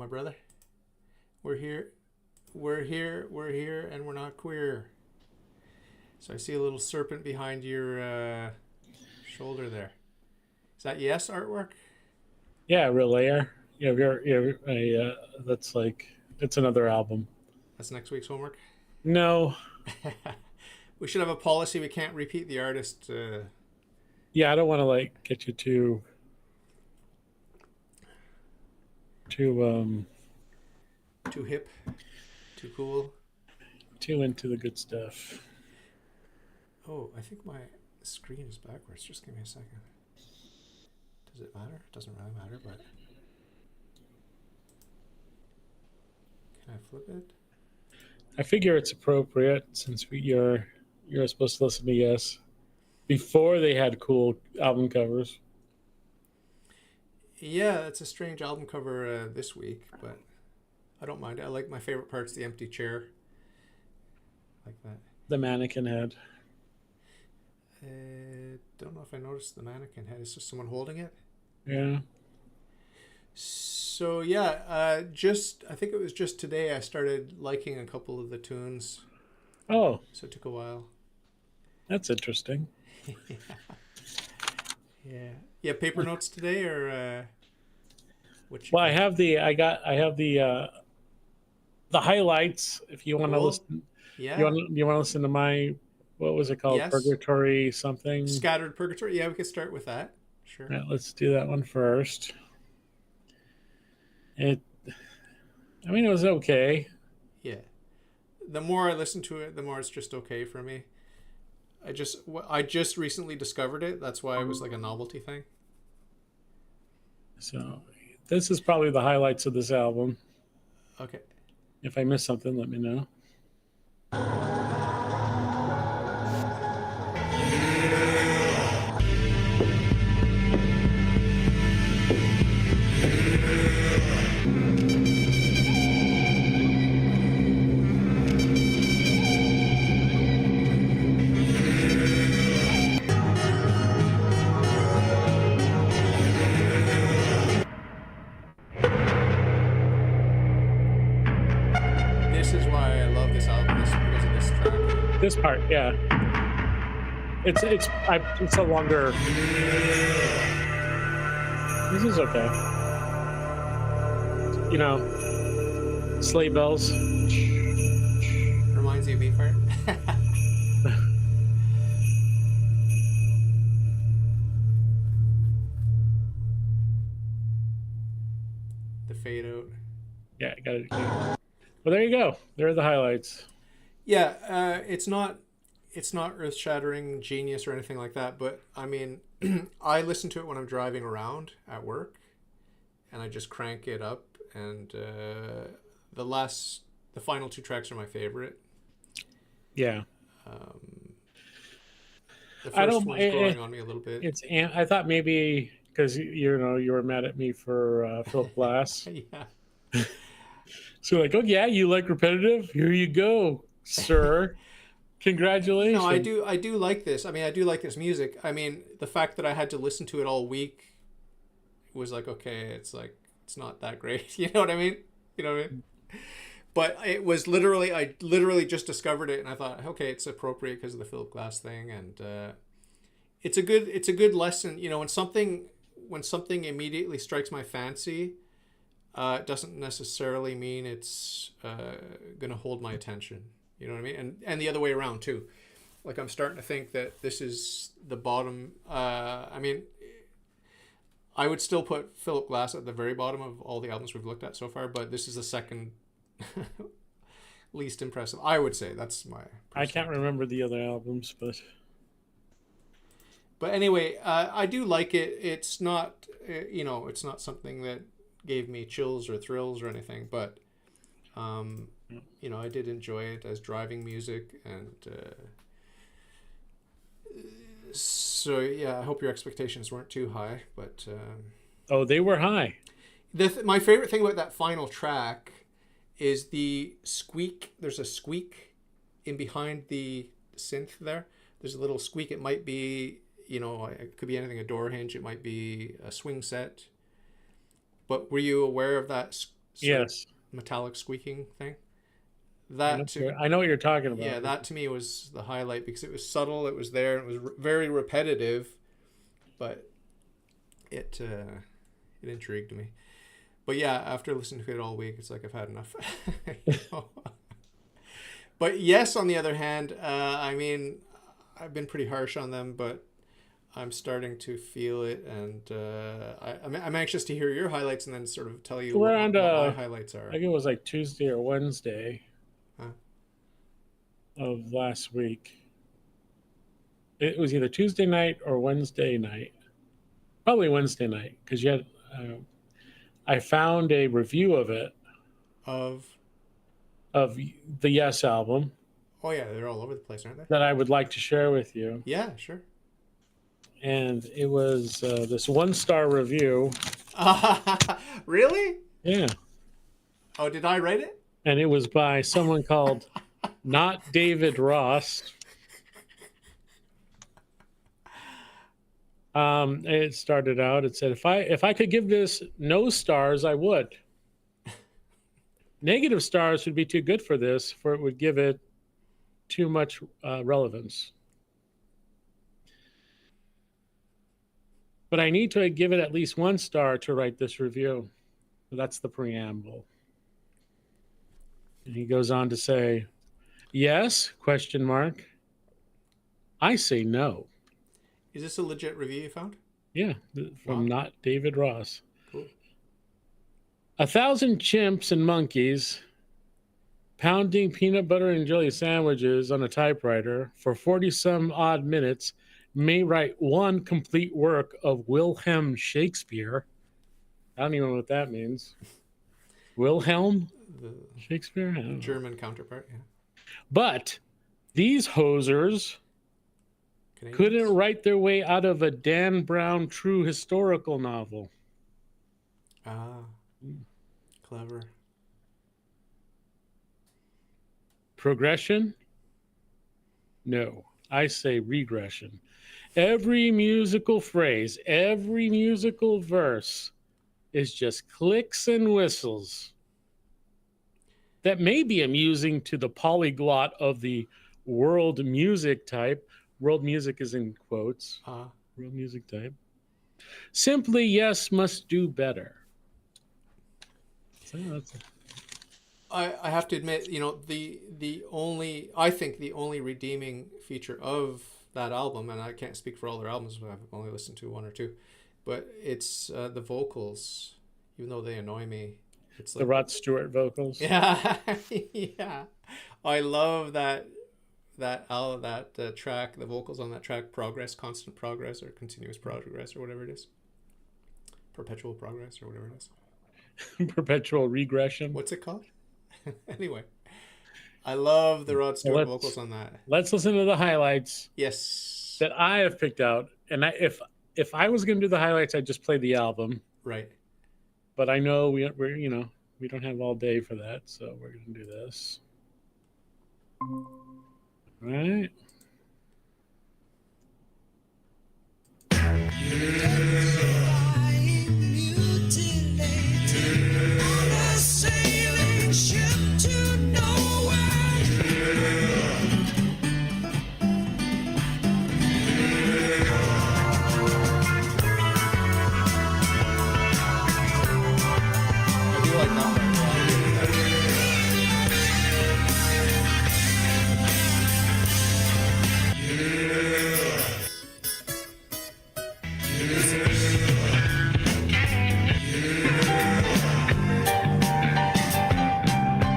my brother. We're here. We're here. We're here, and we're not queer. So I see a little serpent behind your shoulder there. Is that Yes artwork? Yeah, Relayer. That's like, it's another album. That's next week's homework? No. We should have a policy. We can't repeat the artist. Yeah, I don't want to like get you too hip, too cool, too into the good stuff. Oh, I think my screen is backwards. Just give me a second. Does it matter? It doesn't really matter, but can I flip it? I figure it's appropriate since you're supposed to listen to Yes before they had cool album covers. Yeah, it's a strange album cover this week, but I don't mind it. I like my favorite part's the empty chair. Like that. The mannequin head. Don't know if I noticed the mannequin head. Is there someone holding it? Yeah. So yeah, I think it was just today I started liking a couple of the tunes. Oh. So it took a while. That's interesting. Yeah. Paper notes today or Well, I have the highlights. If you want to listen, yeah. You want to listen to my, what was it called? Yes. Purgatory something. Scattered Purgatory. Yeah, we could start with that. Sure. Yeah, let's do that one first. It was okay. Yeah. The more I listen to it, the more it's just okay for me. I just recently discovered it. That's why it was like a novelty thing. So this is probably the highlights of this album. Okay. If I miss something, let me know. This part, yeah. It's a longer. This is okay. You know, sleigh bells. Reminds you of me, part. The fade out. Yeah, got it. Well, there you go. There are the highlights. Yeah, it's not earth-shattering genius or anything like that, but I mean, I listen to it when I'm driving around at work, and I just crank it up, and the final two tracks are my favorite. Yeah. The first one's growing on me a little bit. I thought maybe because you were mad at me for Philip Glass. Yeah. So like, oh yeah, you like repetitive? Here you go, sir. Congratulations. No, I do like this. I mean, I do like this music. I mean, the fact that I had to listen to it all week was like, okay, it's not that great. You know what I mean? You know what I mean? But it was I literally just discovered it, and I thought, okay, it's appropriate because of the Philip Glass thing, and it's a good lesson. You know, when something immediately strikes my fancy, it doesn't necessarily mean it's gonna hold my attention. You know what I mean? And the other way around too. Like, I'm starting to think that this is the bottom. I mean, I would still put Philip Glass at the very bottom of all the albums we've looked at so far, but this is the second least impressive. I would say that's my. I can't remember the other albums, but anyway, I do like it. It's not, it's not something that gave me chills or thrills or anything, but I did enjoy it as driving music, and so yeah, I hope your expectations weren't too high, but oh, they were high. My favorite thing about that final track is the squeak. There's a squeak in behind the synth there. There's a little squeak. It might be, it could be anything, a door hinge. It might be a swing set. But were you aware of that sort of Yes. metallic squeaking thing. I know what you're talking about. Yeah, that to me was the highlight because it was subtle, it was there, it was very repetitive, but it intrigued me. But yeah, after listening to it all week, it's like I've had enough. You know? But Yes, on the other hand, I mean, I've been pretty harsh on them, but I'm starting to feel it, and I'm anxious to hear your highlights and then sort of tell you what my highlights are. I think it was like Tuesday or Wednesday of last week. It was either Tuesday night or Wednesday night. Probably Wednesday night, because you had. I found a review of it of the Yes album. Oh yeah, they're all over the place, aren't they? That I would like to share with you. Yeah, sure. And it was this 1-star review. Really? Yeah. Oh, did I write it? And it was by someone called Not David Ross. It started out, it said, if I could give this no stars, I would. Negative stars would be too good for this, for it would give it too much relevance. But I need to give it at least 1 star to write this review. That's the preamble. And he goes on to say, yes, ? I say no. Is this a legit review you found? Yeah, from Not David Ross. Cool. 1,000 chimps and monkeys pounding peanut butter and jelly sandwiches on a typewriter for 40-some odd minutes may write one complete work of Wilhelm Shakespeare. I don't even know what that means. Wilhelm Shakespeare? German counterpart, yeah. But these hosers couldn't write their way out of a Dan Brown true historical novel. Clever. Progression? No, I say regression. Every musical phrase, every musical verse is just clicks and whistles. That may be amusing to the polyglot of the world music type. World music is in quotes. World music type. Simply, Yes must do better. So I have to admit, you know, I think the only redeeming feature of that album, and I can't speak for all their albums, I've only listened to 1 or 2, but it's the vocals, even though they annoy me. It's like, the Rod Stewart vocals. Yeah, yeah. I love that track, the vocals on that track, Progress, Constant Progress, or Continuous Progress, or whatever it is. Perpetual Progress, or whatever it is. Perpetual Regression. What's it called? Anyway, I love the Rod Stewart vocals on that. Let's listen to the highlights. Yes. That I have picked out. And if I was going to do the highlights, I'd just play the album. Right. But I know we're you know, we don't have all day for that, so we're going to do this. All right.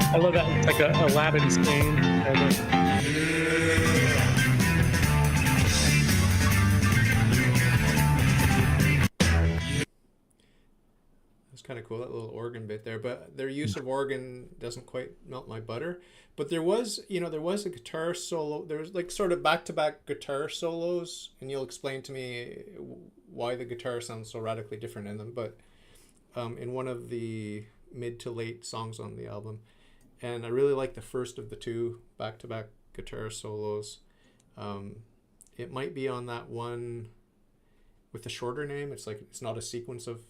I love that. It's like a Aladdin stain. That's kind of cool, that little organ bit there. But their use of organ doesn't quite melt my butter. But there was a guitar solo. There was like sort of back-to-back guitar solos, and you'll explain to me why the guitar sounds so radically different in them. But in one of the mid to late songs on the album, and I really like the first of the 2 back-to-back guitar solos. It might be on that one with the shorter name. It's like, it's not a sequence of,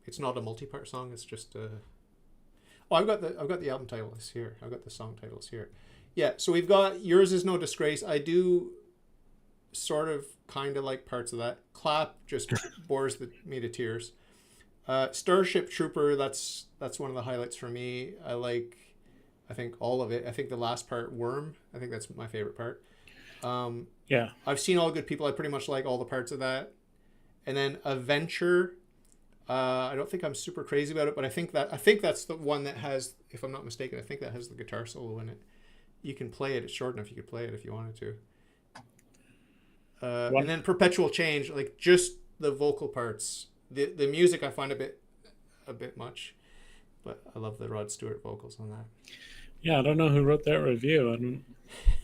it's not a multi-part song. It's just Oh, I've got the album titles here. I've got the song titles here. Yeah, so we've got Yours Is No Disgrace. I do sort of kind of like parts of that. Clap just bores me to tears. Starship Trooper, that's one of the highlights for me. I think all of it. I think the last part, Würm, I think that's my favorite part. Yeah. I've seen All Good People. I pretty much like all the parts of that. And then Adventure, I don't think I'm super crazy about it, but I think that's the one that has, if I'm not mistaken, I think that has the guitar solo in it. You can play it. It's short enough. You could play it if you wanted to. And then Perpetual Change, like just the vocal parts. The music I find a bit much, but I love the Rod Stewart vocals on that. Yeah, I don't know who wrote that review.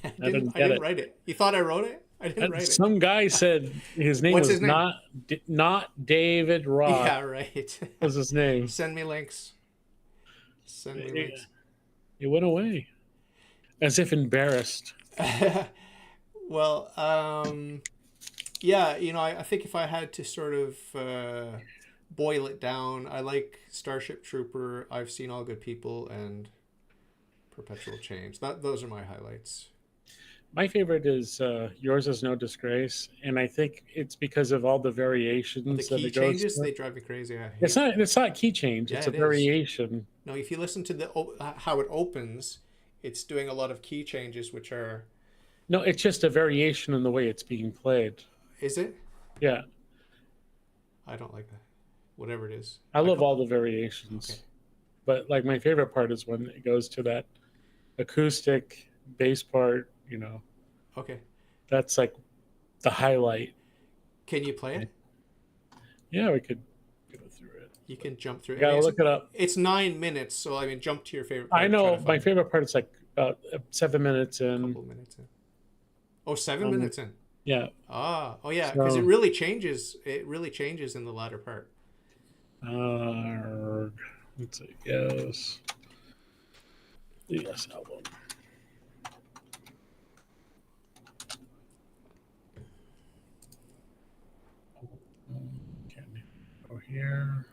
I didn't write it. You thought I wrote it? I didn't write it. Some guy said his name was not David Roth. Yeah, right. Was his name? Send me links. It went away, as if embarrassed. Well, yeah, I think if I had to sort of boil it down, I like Starship Trooper, I've Seen All Good People, and Perpetual Change. Those are my highlights. My favorite is Yours Is No Disgrace, and I think it's because of all the variations. The key changes, they drive me crazy. It's not key change, it's a variation. No, if you listen to how it opens, it's doing a lot of key changes, which are... No, it's just a variation in the way it's being played. Is it? Yeah. I don't like that. Whatever it is. I love all the variations. Okay. But like my favorite part is when it goes to that acoustic bass part, Okay. That's like the highlight. Can you play it? Yeah, we could go through it. You can jump through it. Gotta look it up. It's 9 minutes, so I mean, jump to your favorite part. I know my favorite part is like 7 minutes in. A couple minutes in. Oh, 7 minutes in. Yeah. Oh yeah, because it really changes. It really changes in the latter part. Let's see. Yes. The Yes Album. Go here.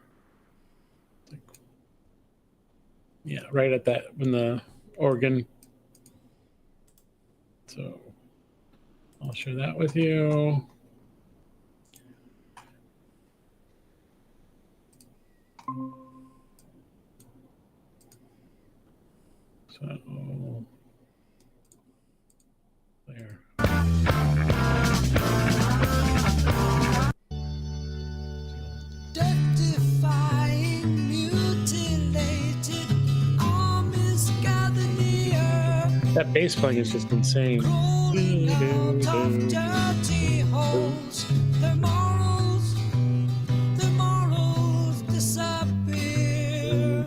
Yeah, right at that when the organ. So I'll share that with you. So there. Death-defying, mutilated armies gather near. That bass playing is just insane. Crawling out of dirty holes. Their morals disappear.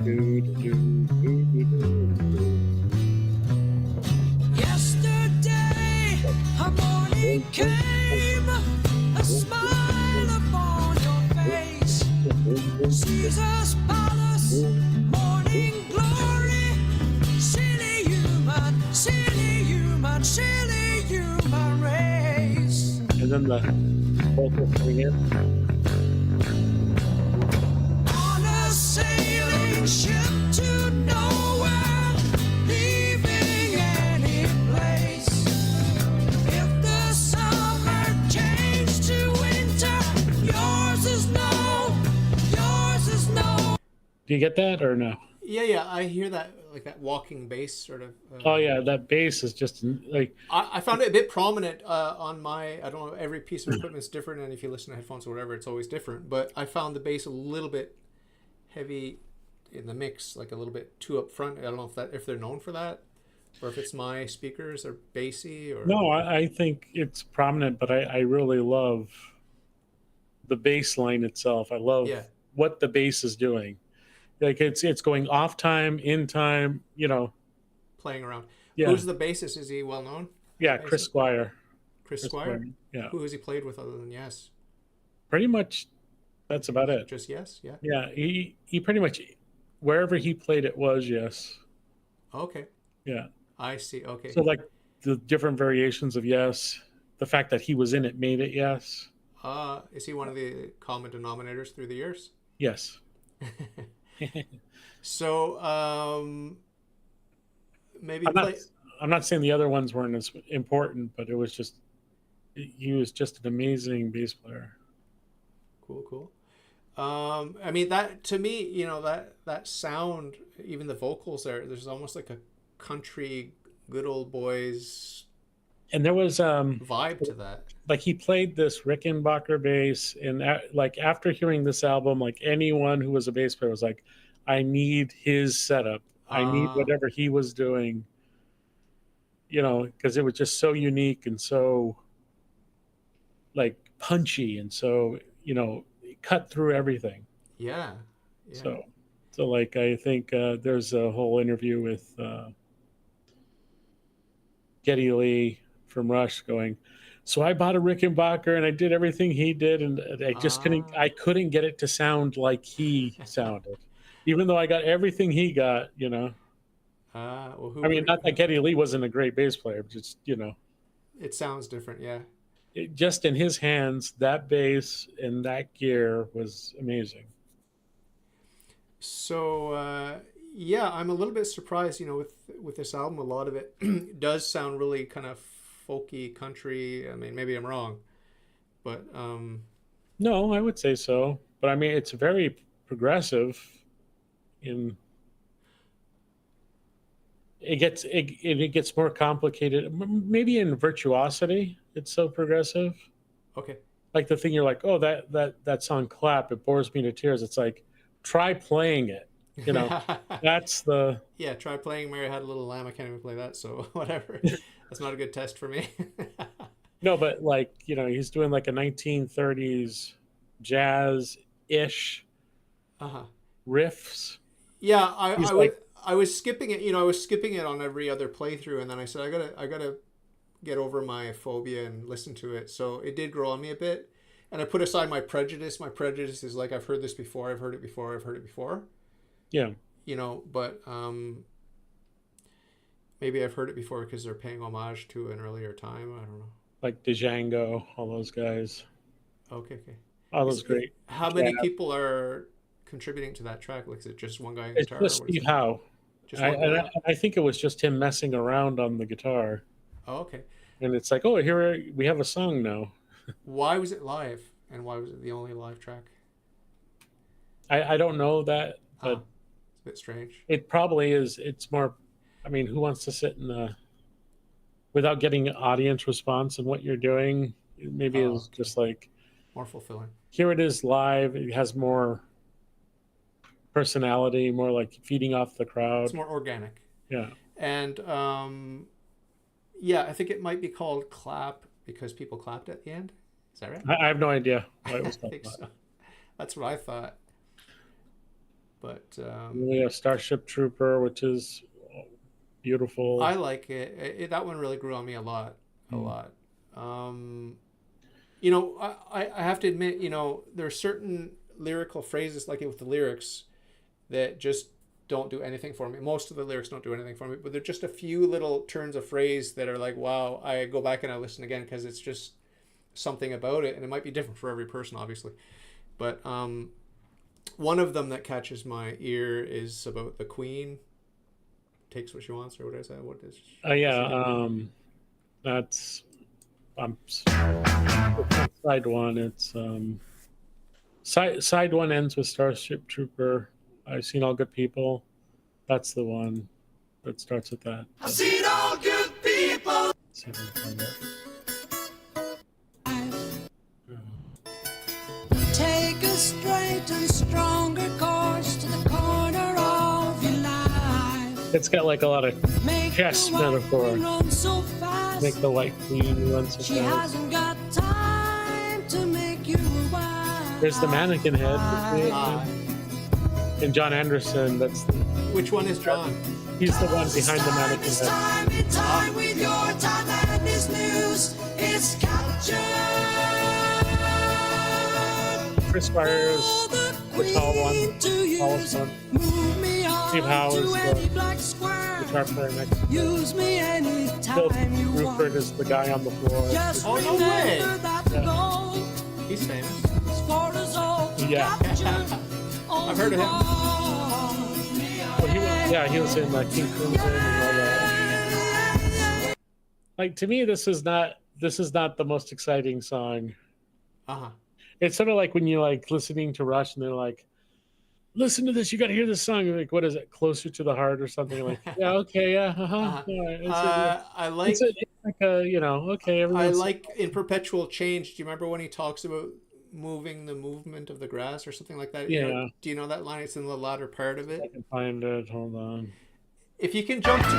Yesterday, a morning came, a smile upon your face. Caesar's palace, morning glory. Silly human, silly human, silly human race. And then the vocal coming in. On a sailing ship to nowhere, leaving any place. If the summer changed to winter, yours is no, yours is no. Do you get that or no? Yeah, I hear that, like that walking bass sort of. Oh yeah, that bass is just like. I found it a bit prominent on my. I don't know. Every piece of equipment is different, and if you listen to headphones or whatever, it's always different. But I found the bass a little bit heavy in the mix, like a little bit too up front. I don't know if they're known for that, or if it's my speakers are bassy or. No, I think it's prominent, but I really love the bass line itself. I love what the bass is doing. Like it's going off time, in time, Playing around. Yeah. Who's the bassist? Is he well known? Yeah, Chris Squire. Chris Squire? Yeah. Who has he played with other than Yes? Pretty much that's about it. Just Yes? Yeah. Yeah, he pretty much wherever he played it was Yes. Okay. Yeah. I see. Okay. So like the different variations of Yes, the fact that he was in it made it Yes. Is he one of the common denominators through the years? Yes. So maybe I'm play. not saying the other ones weren't as important, but it was just he was just an amazing bass player. Cool. I mean, that to me, you know, that sound, even the vocals there's almost like a country good old boys And there was vibe to that. like he played this Rickenbacker bass, and like after hearing this album, like anyone who was a bass player was like, I need his setup. I need whatever he was doing. You know, because it was just so unique and so like punchy and so, you know, cut through everything. Yeah. So like I think there's a whole interview with Geddy Lee from Rush going, so I bought a Rickenbacker and I did everything he did, and I just couldn't get it to sound like he sounded, even though I got everything he got, you know. Well, I mean, not that Geddy Lee wasn't a great bass player, but just, you know, it sounds different. Yeah. Just in his hands, that bass and that gear was amazing. So yeah, I'm a little bit surprised, you know, with this album. A lot of it does sound really kind of folky country. I mean, maybe I'm wrong, but no, I would say so. But I mean, it's very progressive. It gets more complicated. Maybe in virtuosity, it's so progressive. Okay. Like the thing you're like, oh, that song Clap, it bores me to tears. It's like, try playing it. You know, that's the... Yeah, try playing Mary Had a Little Lamb. I can't even play that, so whatever. That's not a good test for me. No, but like, you know, he's doing like a 1930s jazz-ish riffs. Yeah, I was skipping it. You know, I was skipping it on every other playthrough, and then I said, I gotta get over my phobia and listen to it. So it did grow on me a bit, and I put aside my prejudice. My prejudice is like, I've heard this before. I've heard it before. Yeah. You know, but maybe I've heard it before because they're paying homage to an earlier time. I don't know. Like Django, all those guys. Okay. All those great. How many people are contributing to that track? Like, is it just one guy on It's guitar? just Steve Howe. I think it was just him messing around on the guitar. Oh, okay. And it's like, oh, here we have a song now. Why was it live? And why was it the only live track? I don't know that, but it's a bit strange. It probably is. It's more, I mean, who wants to sit in the, without getting audience response and what you're doing? Maybe it's just like more fulfilling. Here it is live. It has more personality, more like feeding off the crowd. It's more organic. Yeah. And yeah, I think it might be called Clap because people clapped at the end. Is that right? I have no idea why it was called Clap. So. That's what I thought. But we have Starship Trooper, which is beautiful. I like it. That one really grew on me a lot. You know, I have to admit, you know, there are certain lyrical phrases, like with the lyrics, that just don't do anything for me. Most of the lyrics don't do anything for me, but there are just a few little turns of phrase that are like, wow, I go back and I listen again because it's just something about it, and it might be different for every person, obviously. But one of them that catches my ear is about the Queen takes what she wants, or what is that? What is? That's side one. It's side one ends with Starship Trooper. I've seen all good people. That's the one that starts with that. I've seen all good people. Let's see if I can find it. Take a straight and stronger course to the corner of your life. It's got like a lot of Make chess the white metaphor. run so fast. Make the White Queen run so She fast. hasn't got time to make you wild. There's the mannequin head. And John Anderson, that's Which one is John? he's the one behind the mannequin It's head. time in time with your time and this news is captured. Chris Byers, the tall one, tallest one. Move me on Steve Howe is to any the black square. guitar player next to him. Use me Bill anytime you want. Rupert is the guy on the floor. Just Oh, no way. remember that the goal He's famous. is for us all to Yeah. capture. I've heard of him. him. He was in King Crimson and all that. Like, to me, this is not the most exciting song. Uh-huh. It's sort of like when you like listening to Rush and they're like, listen to this, you got to hear this song. You're like, what is it? Closer to the Heart or something? Like, yeah, okay, yeah, I like okay. I like in Perpetual Change. Do you remember when he talks about moving the movement of the grass or something like that? Yeah. Do you know that line? It's in the latter part of it. I can find it. Hold on. If you can jump to...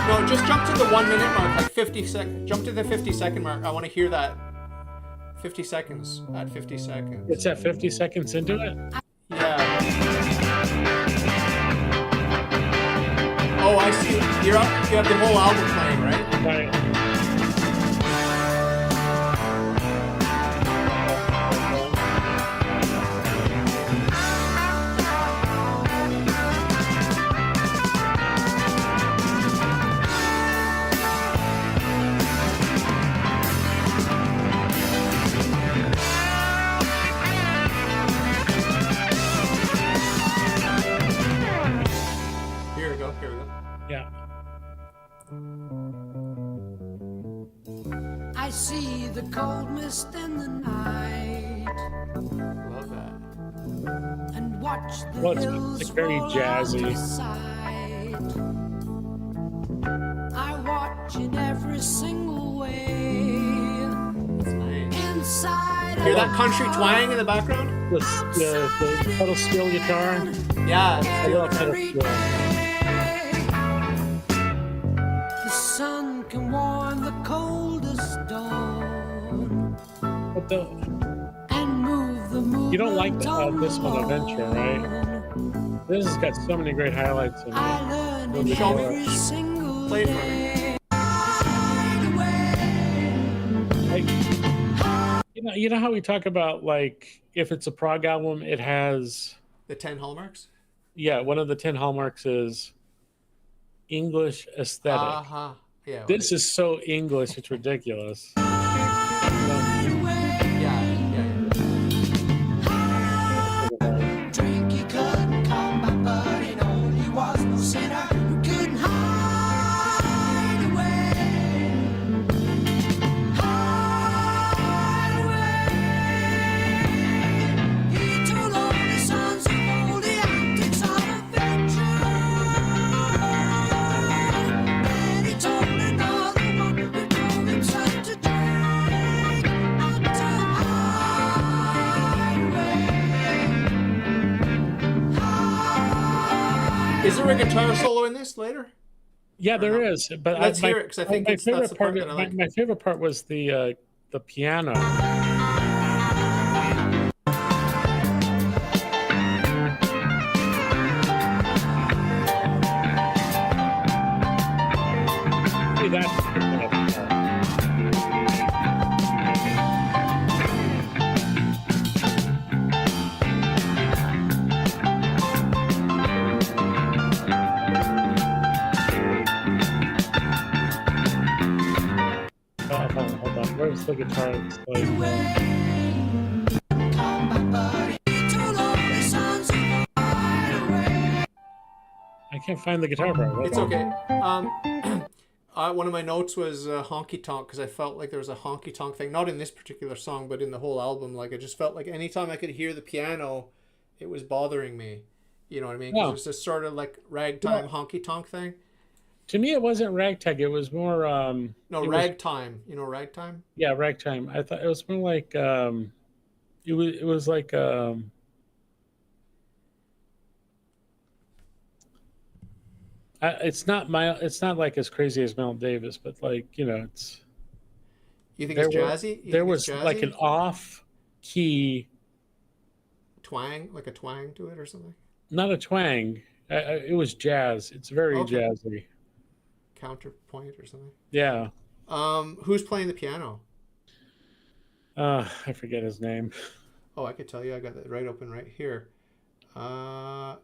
No, just jump to the 1 minute mark, like 50 seconds. Jump to the 50-second mark. I want to hear that. 50 seconds. At 50 seconds. It's at 50 seconds into it? Yeah. Oh, I see. You have the whole album playing, right? Right. Yeah. I see the cold mist in the night. Love that. And watch the Well, hills it's very roll jazzy. out of sight. I watch in every single way. That's nice. Inside Hear that country twang in the background? The pedal steel guitar. Yeah. I love pedal steel. The sun can warm the coldest dawn But and move the movement. you don't like this one, Adventure, right? This has got so many great highlights in it. I learned in Show me. every single Play it for me. day. Like, you know how we talk about, like, if it's a prog album, it has... The 10 hallmarks? Yeah, one of the 10 hallmarks is English aesthetic. Uh-huh. Yeah. This is so English, it's ridiculous. Drink he couldn't come back, but he know he was no sinner who couldn't hide away. Hide away. He told all the sons of all the antics of adventure. Then he told another one who drove himself to drink and to hide away. Is there a guitar solo in this later? Yeah, there is. But Let's hear it, because I think that's the part that I like. My favorite part was the piano. See, that's the piano part. Hold on. Where's the guitar? It's like, I can't find the guitar part. It's okay. One of my notes was honky tonk, because I felt like there was a honky tonk thing, not in this particular song, but in the whole album. Like, I just felt like anytime I could hear the piano, it was bothering me. You know what I mean? 'Cause Oh. it was this sort of like ragtime honky tonk thing. To me, it wasn't ragtag. It was more. No, it was- ragtime. You know ragtime? Yeah, ragtime. I thought it was more like. It was like. It's not like as crazy as Mel Davis, but like, it's. You think it's jazzy? There was like an off key. Twang, like a twang to it or something? Not a twang. It was jazz. It's very jazzy. Counterpoint or something? Yeah. Who's playing the piano? I forget his name. Oh, I could tell you. I got that right open right here. Lineup.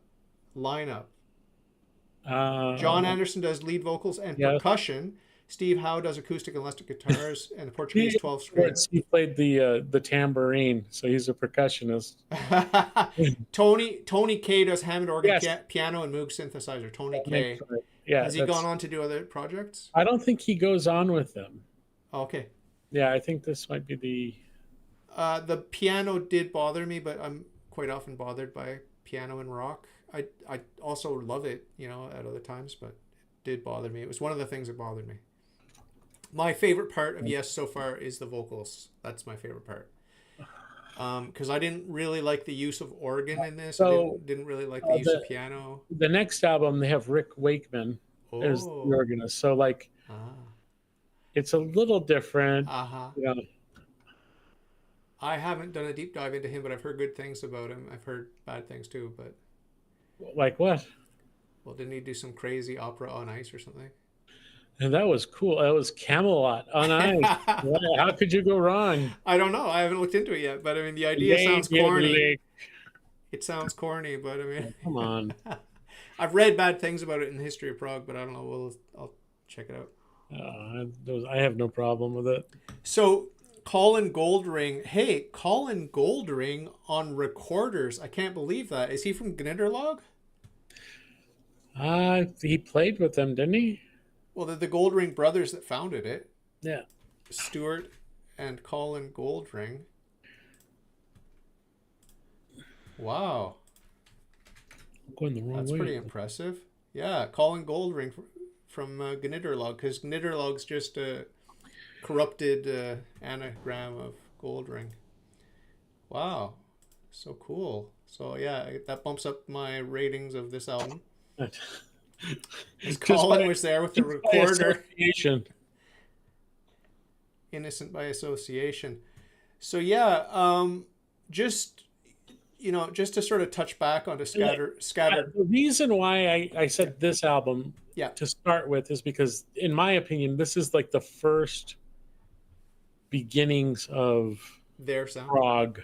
John Anderson does lead vocals and percussion. Steve Howe does acoustic and electric guitars, and the Portuguese 12 string. He played the tambourine, so he's a percussionist. Tony K does Hammond organ, Yes. piano, and Moog synthesizer. Tony K. Yeah, Has he gone on to do other projects? I don't think he goes on with them. Okay. Yeah, I think this might be the piano did bother me, but I'm quite often bothered by piano and rock. I also love it, at other times, but it did bother me. It was one of the things that bothered me. My favorite part of Yes so far is the vocals. That's my favorite part. Because I didn't really like the use of organ in this. So, I didn't really like the use of piano. The next album, they have Rick Wakeman as the organist. So, it's a little different. Uh-huh. I haven't done a deep dive into him, but I've heard good things about him. I've heard bad things too, but... Like what? Well, didn't he do some crazy opera on ice or something? And that was cool. That was Camelot on ice. How could you go wrong? I don't know. I haven't looked into it yet, but I mean, the idea sounds corny. It sounds corny, but I mean... Come on. I've read bad things about it in the history of Prague, but I don't know. I'll check it out. I have no problem with it. So... Colin Goldring. Hey, Colin Goldring on recorders. I can't believe that. Is he from Gnitterlog? He played with them, didn't he? Well, they're the Goldring brothers that founded it. Yeah. Stuart and Colin Goldring. Wow. I'm going the wrong way. That's pretty impressive. Yeah, Colin Goldring from Gnitterlog, because Gnitterlog's just a corrupted anagram of Goldring. Wow, so cool. So yeah, that bumps up my ratings of this album. Colin was there with the recorder. Innocent by association. So yeah, just to sort of touch back onto scattered. The reason why I said this album to start with is because, in my opinion, this is like the first beginnings of their sound Prague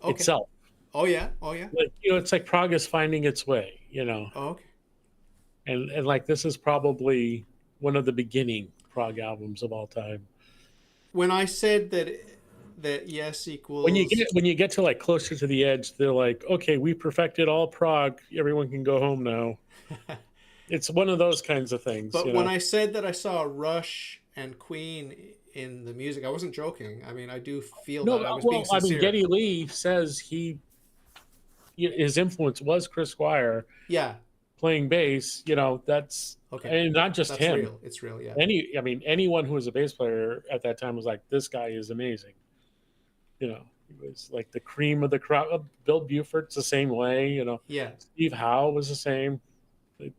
itself. Oh yeah. Like, it's like Prague is finding its way, Oh, okay. And like, this is probably one of the beginning Prague albums of all time. When I said that Yes equals, when you get to like closer to the edge, they're like, okay, we perfected all Prague, everyone can go home now. It's one of those kinds of things. But when I said that I saw Rush and Queen in the music, I wasn't joking. I mean, I do feel that I was being sincere. I mean, Geddy Lee says his influence was Chris Squire. Yeah. Playing bass, that's okay. And not just him. Real. It's real, yeah. Anyone who was a bass player at that time was like, this guy is amazing. He was like the cream of the crop. Bill Buford's the same way, Yeah. Steve Howe was the same.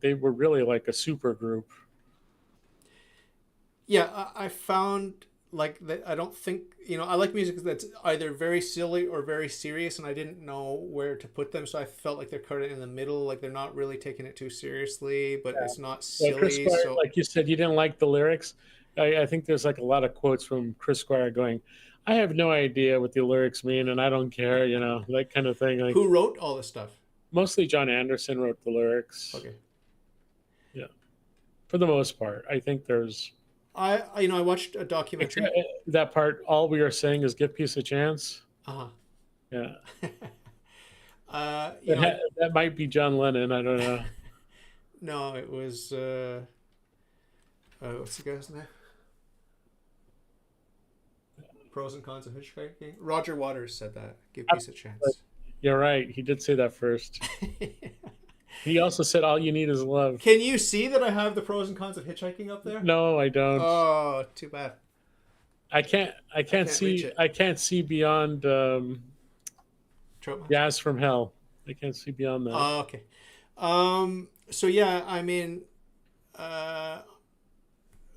They were really like a super group. Yeah, I found like that. I don't think, I like music that's either very silly or very serious, and I didn't know where to put them, so I felt like they're kind of in the middle. Like, they're not really taking it too seriously, but it's not silly. Chris Squire, like you said, you didn't like the lyrics. I think there's like a lot of quotes from Chris Squire going, I have no idea what the lyrics mean, and I don't care, that kind of thing. Like, who wrote all this stuff? Mostly John Anderson wrote the lyrics. Okay. Yeah. For the most part. I think there's... I watched a documentary. That part, all we are saying is give peace a chance. Uh-huh. Yeah. That might be John Lennon. I don't know. No, it was... what's the guy's name? Pros and Cons of Hitchhiking. Roger Waters said that. Give peace a chance. You're right. He did say that first. He also said all you need is love. Can you see that I have the Pros and Cons of Hitchhiking up there? No, I don't. Oh, too bad. I can't see beyond Gas from Hell. I can't see beyond that. Oh, okay. So yeah, I mean,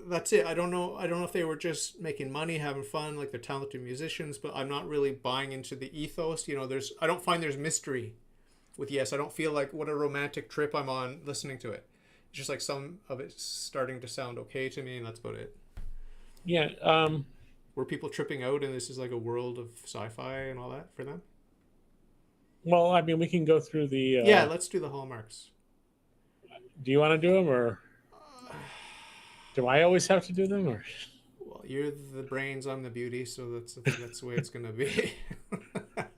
that's it. I don't know if they were just making money, having fun, like they're talented musicians, but I'm not really buying into the ethos. I don't find there's mystery with Yes. I don't feel like what a romantic trip I'm on listening to it. It's just like some of it's starting to sound okay to me, and that's about it. Yeah. Were people tripping out, and this is like a world of sci-fi and all that for them? Well, I mean, we can go through the... Yeah, let's do the hallmarks. Do you want to do them, or... Do I always have to do them, or Well, you're the brains, I'm the beauty, so that's the way it's gonna be.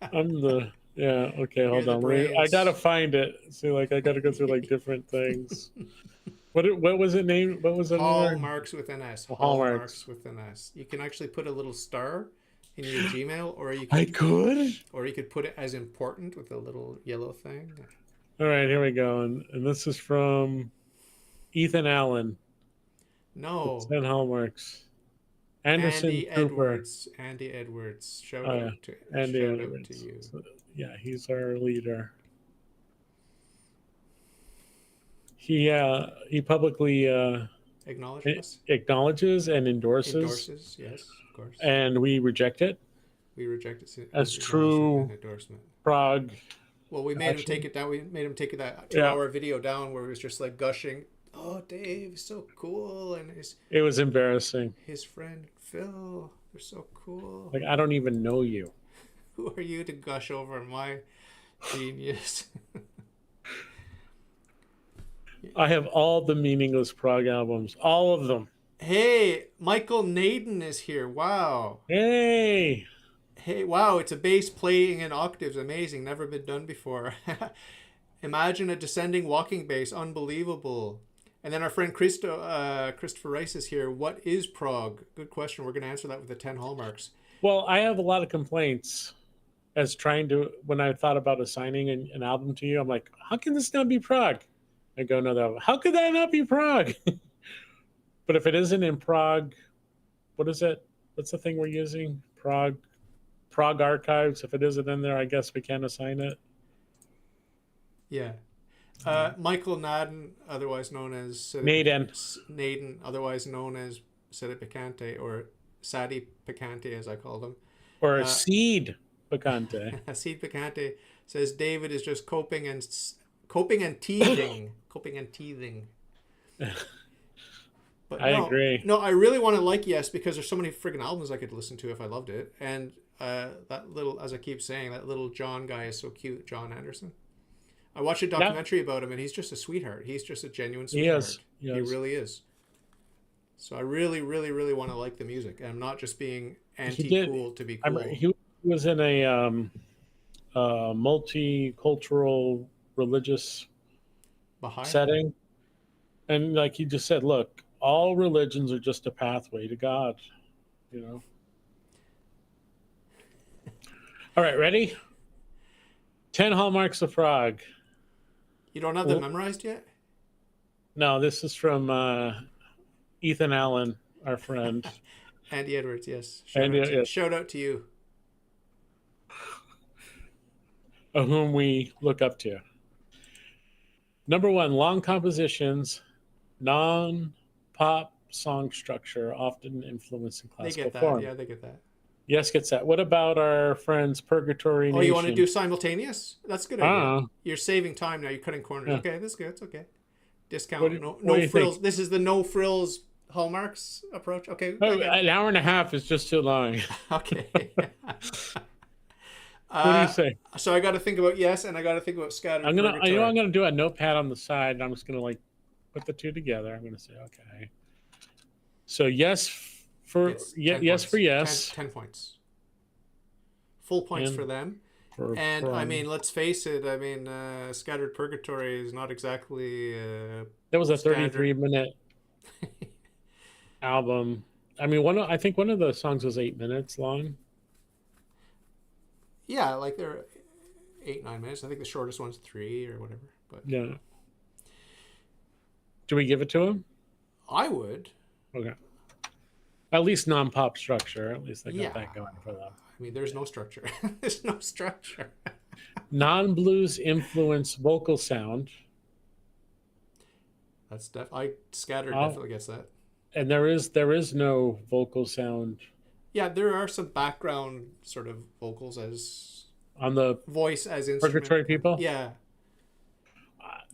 I'm the yeah? Okay, hold the on. I brains. gotta find it. See, like I gotta go through like different things. What was it named? What was it? Hallmarks with an S. Hallmarks. Hallmarks with an S. You can actually put a little star in your Gmail, or you I could, could. or you could put it as important with a little yellow thing. All right, here we go, and this is from Ethan Allen. No. 10 Hallmarks. Anderson Andy Trooper. Edwards. Andy Edwards. Shout Oh, out to Andy shout Edwards. out to you. So, yeah, he's our leader. He publicly acknowledges and endorses. Yes, of course. And we reject it. We reject it as true endorsement. Prog. Well, we made him take it down. We made him take that 2-hour video down where he was just like gushing. Oh, Dave is so cool, and it was embarrassing. His friend Phil, they're so cool. Like, I don't even know you. Who are you to gush over my genius? I have all the meaningless Prog albums, all of them. Hey, Michael Naden is here. Wow. Hey, wow, it's a bass playing in octaves. Amazing. Never been done before. Imagine a descending walking bass. Unbelievable. And then our friend Christopher Rice is here. What is prog? Good question. We're going to answer that with the 10 hallmarks. Well, I have a lot of complaints when I thought about assigning an album to you. I'm like, how can this not be prog? I go, no, how could that not be prog? But if it isn't in prog, what is it? What's the thing we're using? Prog archives. If it isn't in there, I guess we can't assign it. Yeah. Michael Naden, otherwise known as Naden, otherwise known as Sede Picante, or Sadi Picante, as I call them. Or Seed Picante. Seed Picante says David is just coping and teething. Coping and teething. But I agree. No, I really want to like Yes because there's so many friggin' albums I could listen to if I loved it. And that little, as I keep saying, that little John guy is so cute, John Anderson. I watched a documentary about him, and he's just a sweetheart. He's just a genuine sweetheart. He really is. So I really, really, really want to like the music. And I'm not just being anti-cool to be cool. He was in a multicultural religious setting. And like he just said, look, all religions are just a pathway to God, you know. All right, ready? 10 hallmarks of prog. You don't have them memorized yet? No, this is from Ethan Allen, our friend. Andy Edwards, yes. Shout out to you. Of whom we look up to. Number 1, long compositions, non-pop song structure, often influencing classical form. Yeah, they get that. Yes, gets that. What about our friends Purgatory Nation? Oh, you want to do simultaneous? That's a good idea. You're saving time now. You're cutting corners. Yeah. Okay, that's good. It's okay. Discount. No frills. This is the no frills hallmarks approach. Okay. An hour and a half is just too long. Okay. What do you say? So I got to think about Yes, and I got to think about Scattered. I'm gonna do a notepad on the side, and I'm just gonna like put the two together. I'm gonna say okay. So Yes for Yes. 10 points. Full points for them. And I mean, let's face it. I mean, Scattered Purgatory is not exactly. That was a 33-minute album. I mean, I think one of the songs was 8 minutes long. Yeah, like they're 8-9 minutes. I think the shortest one's 3 or whatever. But yeah. Do we give it to him? I would. Okay. At least non-pop structure. At least they got that going for them. I mean, there's no structure. There's no structure. Non-blues influenced vocal sound. That's Scattered definitely gets that. And there is no vocal sound. Yeah, there are some background sort of vocals as on the voice as instrument. Purgatory people. Yeah.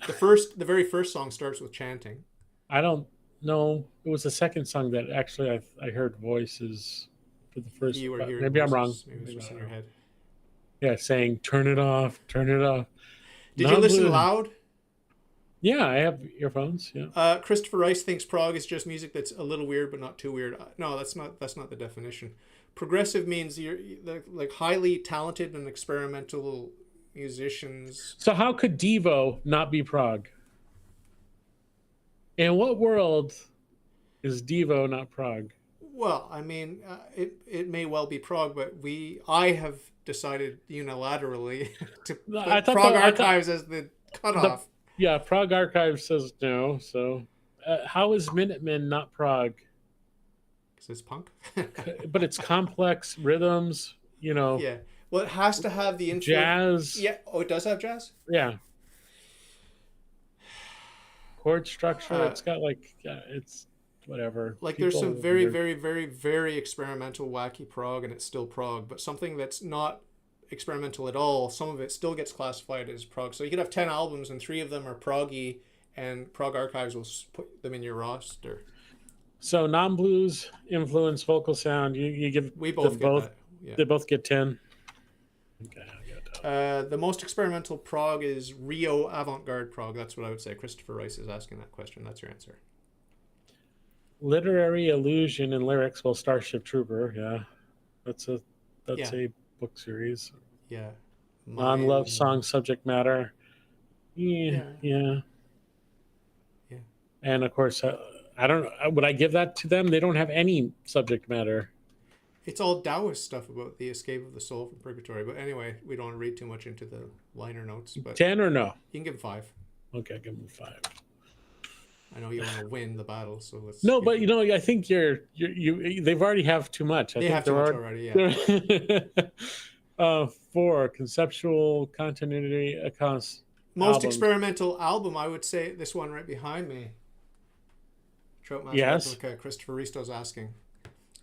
The very first song starts with chanting. I don't know. It was the second song that actually I heard voices for the first. You were hearing maybe voices. I'm wrong. Maybe it was just in your head. Yeah, saying "Turn it off, turn it off." Did you listen loud? Yeah, I have earphones. Yeah. Christopher Rice thinks prog is just music that's a little weird but not too weird. No, that's not the definition. Progressive means you're like highly talented and experimental musicians. So how could Devo not be prog? In what world is Devo not prog? Well, I mean, it may well be prog, but I have decided unilaterally to put Prog Archives as the cutoff. Yeah, Prog Archive says no. So, how is Minutemen not prog? Because it's punk. But it's complex rhythms, Yeah. Well, it has to have the influence. Jazz. Yeah. Oh, it does have jazz? Yeah. Chord structure. It's got it's whatever. Like there's some very, very, very, very experimental, wacky prog, and it's still prog. But something that's not experimental at all, some of it still gets classified as prog. So you could have 10 albums and 3 of them are proggy, and Prog Archives will put them in your roster. So non-blues influence vocal sound. You give we both get that. Yeah. They both get 10. Okay. The most experimental prog is Rio avant-garde prog. That's what I would say. Christopher Rice is asking that question. That's your answer. Literary allusion and lyrics. Well, Starship Trooper. Yeah, that's a book series. Yeah. Non-love song subject matter. Yeah. And of course, I don't know. Would I give that to them? They don't have any subject matter. It's all Taoist stuff about the escape of the soul from purgatory. But anyway, we don't want to read too much into the liner notes. But 10 or no? You can give them 5. Okay, give them 5. I know you want to win the battle, so let's. No, but I think they've already have too much. They have too much already. Yeah. 4 conceptual continuity accounts. Most experimental album, I would say this one right behind me. Troutmaster yes. Replica, Christopher Risto's asking.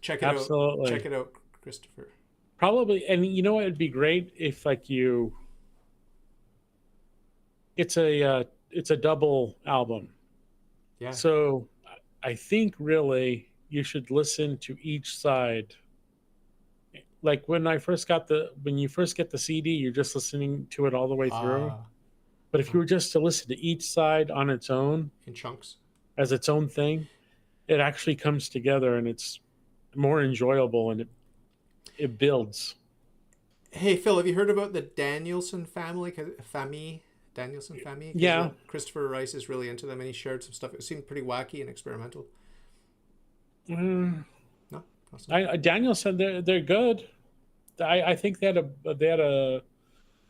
Check it Absolutely. out. Check it out, Christopher. Probably, and it'd be great if it's a double album. Yeah. So I think really you should listen to each side. Like when you first get the CD, you're just listening to it all the way through. But if you were just to listen to each side on its own, in chunks, as its own thing, it actually comes together and it's more enjoyable and it builds. Hey Phil, have you heard about the Danielson family? Danielson family? Yeah. Christopher Rice is really into them and he shared some stuff. It seemed pretty wacky and experimental. No. Daniel said they're good. I think they had a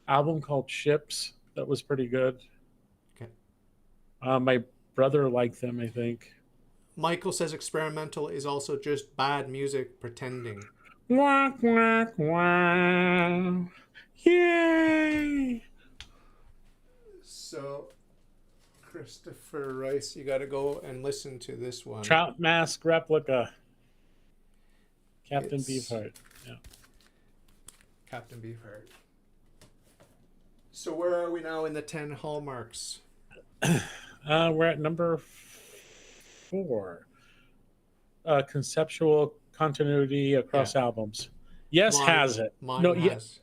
album called Ships that was pretty good. Okay. My brother liked them, I think. Michael says experimental is also just bad music pretending. Wah, wah, wah. Yay! So, Christopher Rice, you got to go and listen to this one. Trout Mask Replica. Captain Beefheart. Yeah. Captain Beefheart. So where are we now in the 10 hallmarks? We're at number 4. Conceptual continuity across albums. Yes, has it. Mine has.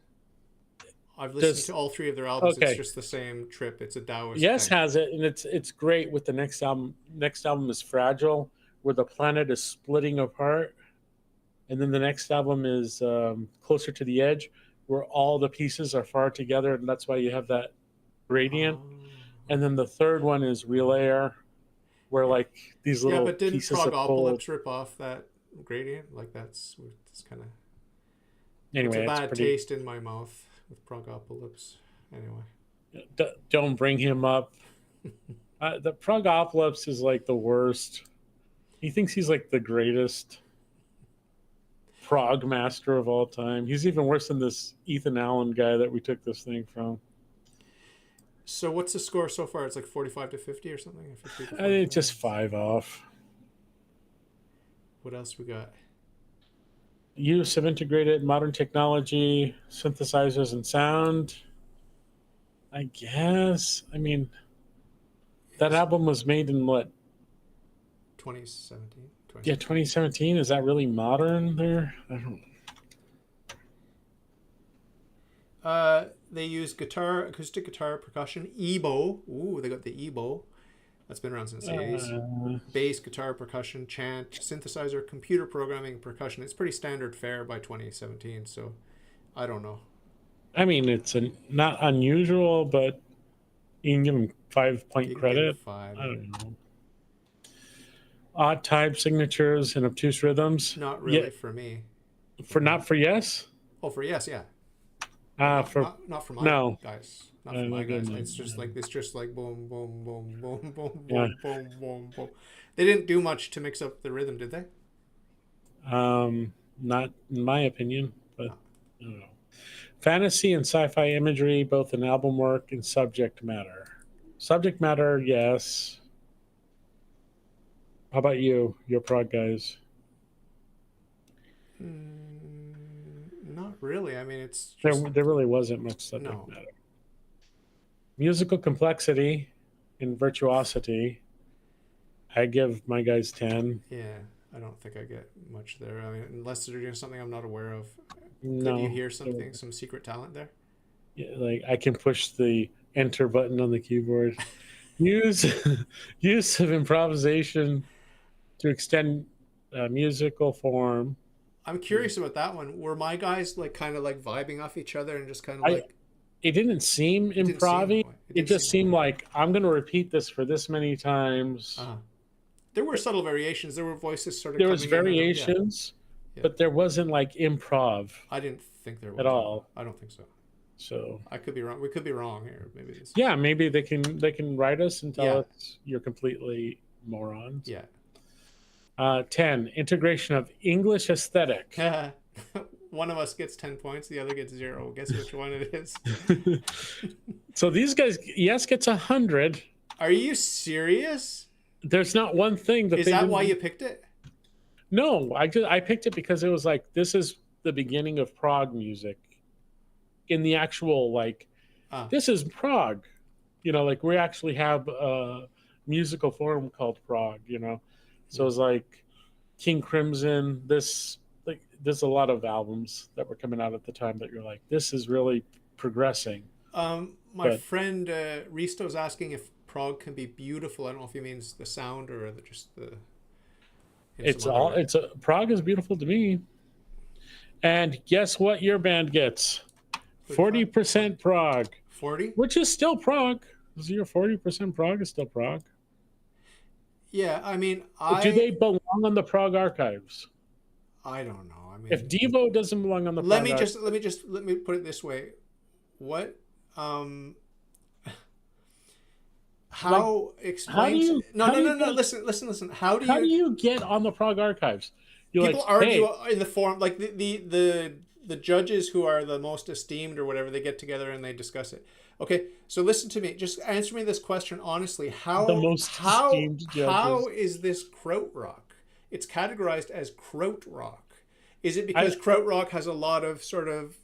I've listened to all 3 of their albums. Okay. It's just the same trip. It's a Taoist Yes thing. Has it, and it's great with the next album. Next album is Fragile, where the planet is splitting apart. And then the next album is Closer to the Edge, where all the pieces are far together, and that's why you have that gradient. And then the third one is Real Air, where these little pieces of Progopolis rip off that gradient? That's kind of... Anyway, it's a bad taste in my mouth with Progopolis. Anyway. Don't bring him up. The Progopolis is the worst. He thinks he's the greatest prog master of all time. He's even worse than this Ethan Allen guy that we took this thing from. So what's the score so far? It's 45 to 50 or something? 50 to I think just 5 off. What else we got? Use of integrated modern technology, synthesizers and sound. I guess. I mean, that album was made in what? 2017. Yeah, 2017. Is that really modern there? I don't know. They use acoustic guitar, percussion, EBow. Ooh, they got the EBow. That's been around since the 80s. Uh, Bass, guitar, percussion, chant, synthesizer, computer programming, percussion. It's pretty standard fare by 2017, so I don't know. I mean, it's not unusual, but you can give them 5-point You can give it credit. 5. I don't know. Odd type signatures and obtuse rhythms. Not really for me. Not for Yes. Oh, for Yes, yeah. Not for my guys. Not for my guys. no, It's just like boom, boom, boom, boom, boom, Yeah. boom, boom, boom, boom. They didn't do much to mix up the rhythm, did they? Not in my opinion, but I don't know. Fantasy and sci-fi imagery, both in album work and subject matter. Subject matter, yes. How about you, your prog guys? Not really. I mean, it's just... There really wasn't much subject matter. Musical complexity and virtuosity, I give my guys 10. Yeah, I don't think I get much there. I mean, unless they're doing something I'm not aware of. No, Could you hear something, some secret talent there? Yeah, like I can push the enter button on the keyboard. Use of improvisation to extend musical form. I'm curious about that one. Were my guys like kind of like vibing off each other and just kind of like... It didn't seem improv-y. It just seemed like I'm going to repeat this for this many times. There were subtle variations. There were voices sort of... There was variations, but there wasn't like improv. I didn't think there was at all. I don't think so. So I could be wrong. We could be wrong here. Maybe it's... Yeah, maybe they can write us and tell us you're completely morons. Yeah. 10, integration of English aesthetic. One of us gets 10 points, the other gets 0. Guess which one it is. So these guys, Yes gets 100. Are you serious? There's not one thing that... Is that why you picked it? No, I picked it because it was like, this is the beginning of prog music. In the actual, like, this is prog. You know, like we actually have a musical form called prog, you know. So it's like King Crimson, there's a lot of albums that were coming out at the time that you're like, this is really progressing. My friend Risto's asking if prog can be beautiful. I don't know if he means the sound or just the... Prog is beautiful to me. And guess what your band gets? 40% prog. 40? Which is still prog. Your 40% prog is still prog. Yeah, I mean, do they belong on the prog archives? I don't know. I mean, if Devo doesn't belong on the let me put it this way. What how explain no listen. How do you get on the prog archives? People argue in the forum, like the judges who are the most esteemed or whatever, they get together and they discuss it. Okay, so listen to me. Just answer me this question honestly. How is this krautrock? It's categorized as krautrock. Is it because krautrock has a lot of sort of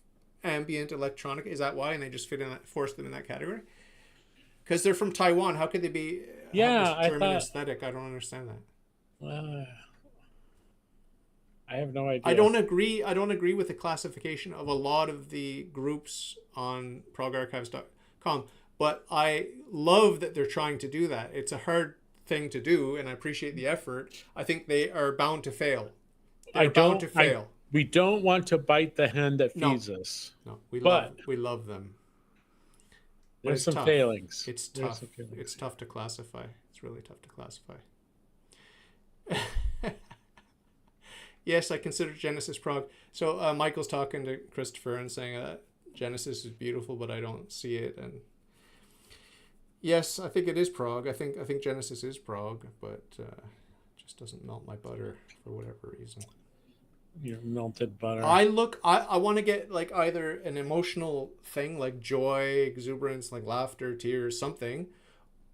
ambient electronic? Is that why? And they just force them in that category? Because they're from Taiwan. How could they be German aesthetic? I don't understand that. I have no idea. I don't agree with the classification of a lot of the groups on progarchives.com, but I love that they're trying to do that. It's a hard thing to do, and I appreciate the effort. I think they are bound to fail. We don't want to bite the hand that feeds us. No, we love them. There's some failings. It's tough. It's tough to classify. It's really tough to classify. Yes, I consider Genesis prog. So Michael's talking to Christopher and saying Genesis is beautiful, but I don't see it. And yes, I think it is prog. I think Genesis is prog, but it just doesn't melt my butter for whatever reason. Your melted butter. I want to get like either an emotional thing like joy, exuberance, like laughter, tears, something,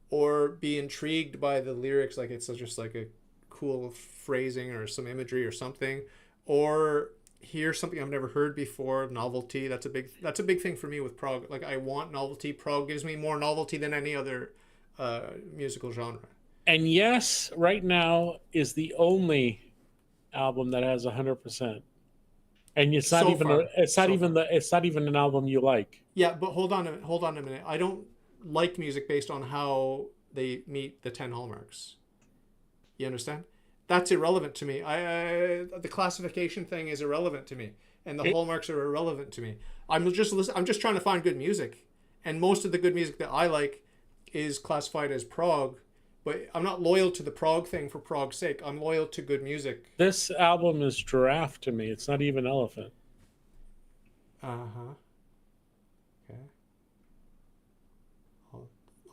or be intrigued by the lyrics, like it's just like a cool phrasing or some imagery or something, or hear something I've never heard before. Novelty. That's a big thing for me with prog. Like I want novelty. Prog gives me more novelty than any other musical genre. And yes, right now is the only album that has 100%, and it's not even an album you like. Yeah, but hold on a minute. I don't like music based on how they meet the 10 hallmarks. You understand? That's irrelevant to me. The classification thing is irrelevant to me, and the hallmarks are irrelevant to me. I'm just trying to find good music, and most of the good music that I like is classified as prog, but I'm not loyal to the prog thing for prog's sake. I'm loyal to good music. This album is giraffe to me. It's not even elephant. Okay.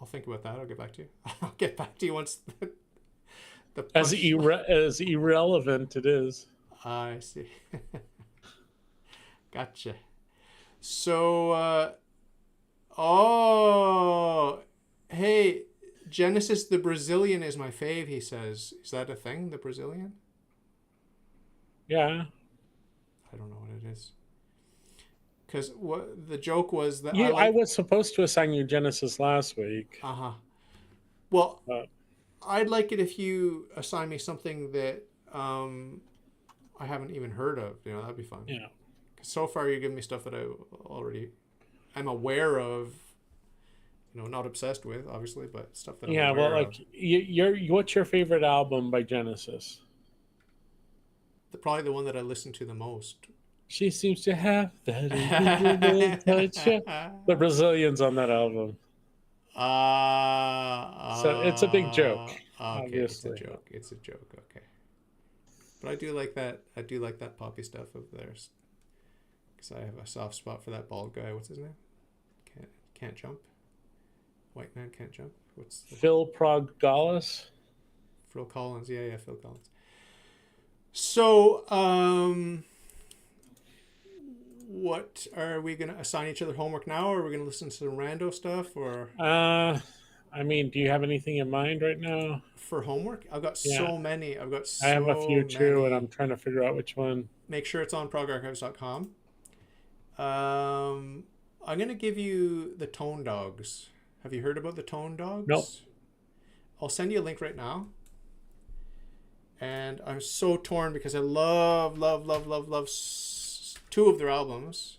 I'll think about that. I'll get back to you. I'll get back to you once the As irrelevant it is. I see. Gotcha. So, hey, Genesis the Brazilian is my fave, he says. Is that a thing, the Brazilian? Yeah. I don't know what it is. Because what the joke was that I was supposed to assign you Genesis last week. Well, I'd like it if you assign me something that I haven't even heard of. You know, that'd be fun. Yeah. Because so far you're giving me stuff that I'm aware of. You know, not obsessed with, obviously, but stuff that I'm aware of. What's your favorite album by Genesis? Probably the one that I listen to the most. She seems to have that touch. The Brazilians on that album. So it's a big joke. Okay, obviously. It's a joke. Okay, but I do like that. I do like that poppy stuff of theirs, because I have a soft spot for that bald guy. What's his name? Can't jump. White man can't jump. Phil Proggalis? Phil Collins. Yeah, Phil Collins. So, what are we gonna assign each other homework now, or are we gonna listen to some rando stuff, or? I mean, do you have anything in mind right now? For homework? I've got so many. I have a few too, and I'm trying to figure out which one. Make sure it's on progarchives.com. I'm going to give you the Tone Dogs. Have you heard about the Tone Dogs? Nope. I'll send you a link right now. And I'm so torn because I love two of their albums.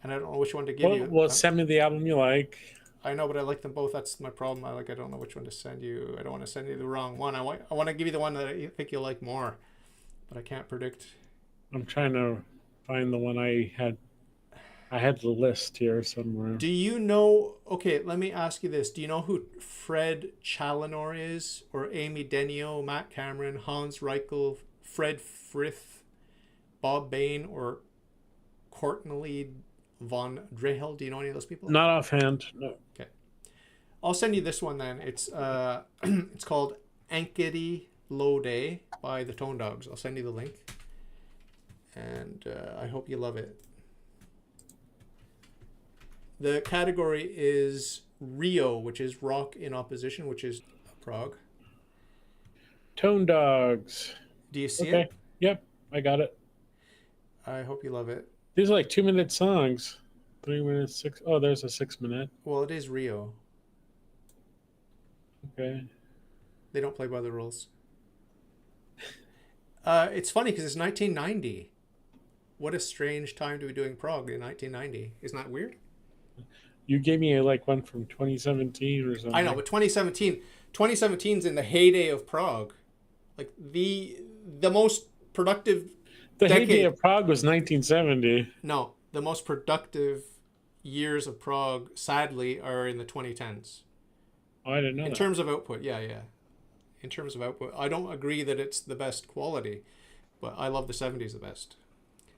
And I don't know which one to give you. Well, send me the album you like. I know, but I like them both. That's my problem. I don't know which one to send you. I don't want to send you the wrong one. I want to give you the one that I think you'll like more, but I can't predict. I'm trying to find the one I had. I had the list here somewhere. Do you know? Okay, let me ask you this: do you know who Fred Challinor is, or Amy Denio, Matt Cameron, Hans Reichel, Fred Frith, Bob Bain, or Courtney Von Drehel? Do you know any of those people? Not offhand. No. Okay. I'll send you this one then. It's it's called Ankety Lode by the Tone Dogs. I'll send you the link. And I hope you love it. The category is Rio, which is rock in opposition, which is prog. Tone Dogs. Do you see it? Yep, I got it. I hope you love it. These are like 2-minute songs. 3 minutes, 6. Oh, there's a 6-minute. Well, it is Rio. Okay. They don't play by the rules. It's funny because it's 1990. What a strange time to be doing prog in 1990. Isn't that weird? You gave me like one from 2017 or something. I know, but 2017's in the heyday of prog. Like the most productive heyday of prog was 1970. No, the most productive years of prog, sadly, are in the 2010s. Oh, I didn't know that. In terms of output, yeah. In terms of output, I don't agree that it's the best quality, but I love the 70s the best.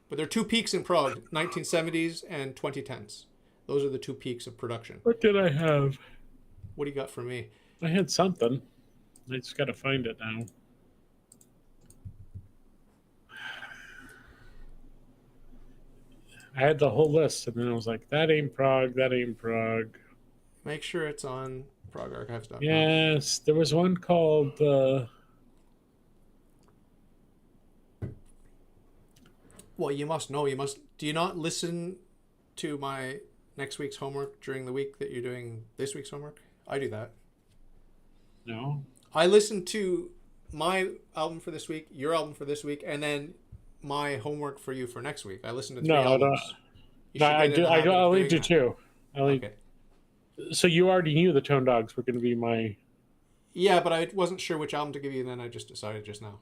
But there are two peaks in prog, 1970s and 2010s. Those are the two peaks of production. What did I have? What do you got for me? I had something. I just got to find it now. I had the whole list, and then I was like, that ain't prog, that ain't prog. Make sure it's on progarchives.com. Yes, there was one called... Well, you must know. Do you not listen to my next week's homework during the week that you're doing this week's homework? I do that. No. I listen to my album for this week, your album for this week, and then my homework for you for next week. I listen to 3 albums. I do. I only do 2. Okay. So you already knew the Tone Dogs were going to be my... Yeah, but I wasn't sure which album to give you, and then I just decided just now.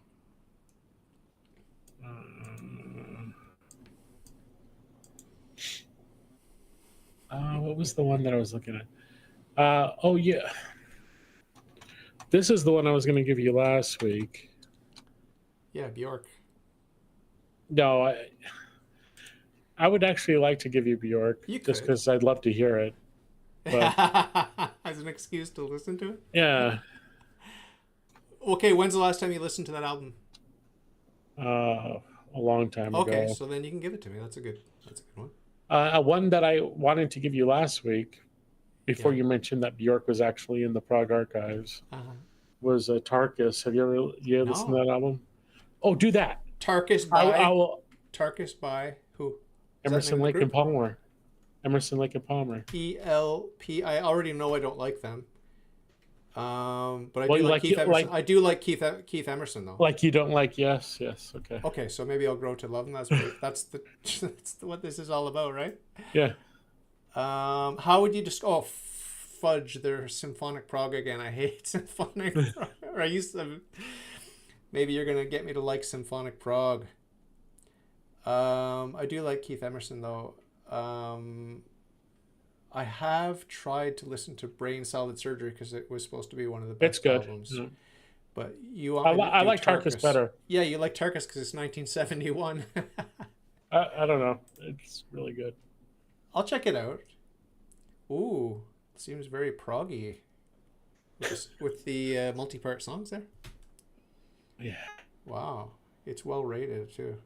What was the one that I was looking at? Oh, yeah. This is the one I was going to give you last week. Yeah, Bjork. No, I would actually like to give you Bjork, You just could. because I'd love to hear it. But as an excuse to listen to it. yeah, Okay, when's the last time you listened to that album? a long time Okay, ago. so then you can give it to me. That's a good one. One that I wanted to give you last week, before Yeah. you mentioned that Bjork was actually in the Prague archives, Uh-huh. was Tarkus. Have you ever listened to that album? Oh, do that. Tarkus I by will. Tarkus by who? Is that the Emerson, name of Lake the and group? Palmer. Emerson, Lake and Palmer. ELP. I already know I don't like them. But I Well, do you like like- Keith you Emerson. like- I do like Keith Emerson though. Like you don't like Yes, okay. Okay, so maybe I'll grow to love him. That's what this is all about, right? Yeah. How would you fudge, their Symphonic Prog again. I hate Symphonic Prog. Or I used to. Maybe you're gonna get me to like Symphonic Prog. I do like Keith Emerson though. I have tried to listen to Brain Salad Surgery because it was supposed to be one of the It's best good. albums. Yeah. But you want me to I do like Tarkus better. Yeah, you like Tarkus because it's 1971. I don't know. It's really good. I'll check it out. Ooh, seems very proggy with the multi-part songs there. Yeah. Wow, it's well rated too.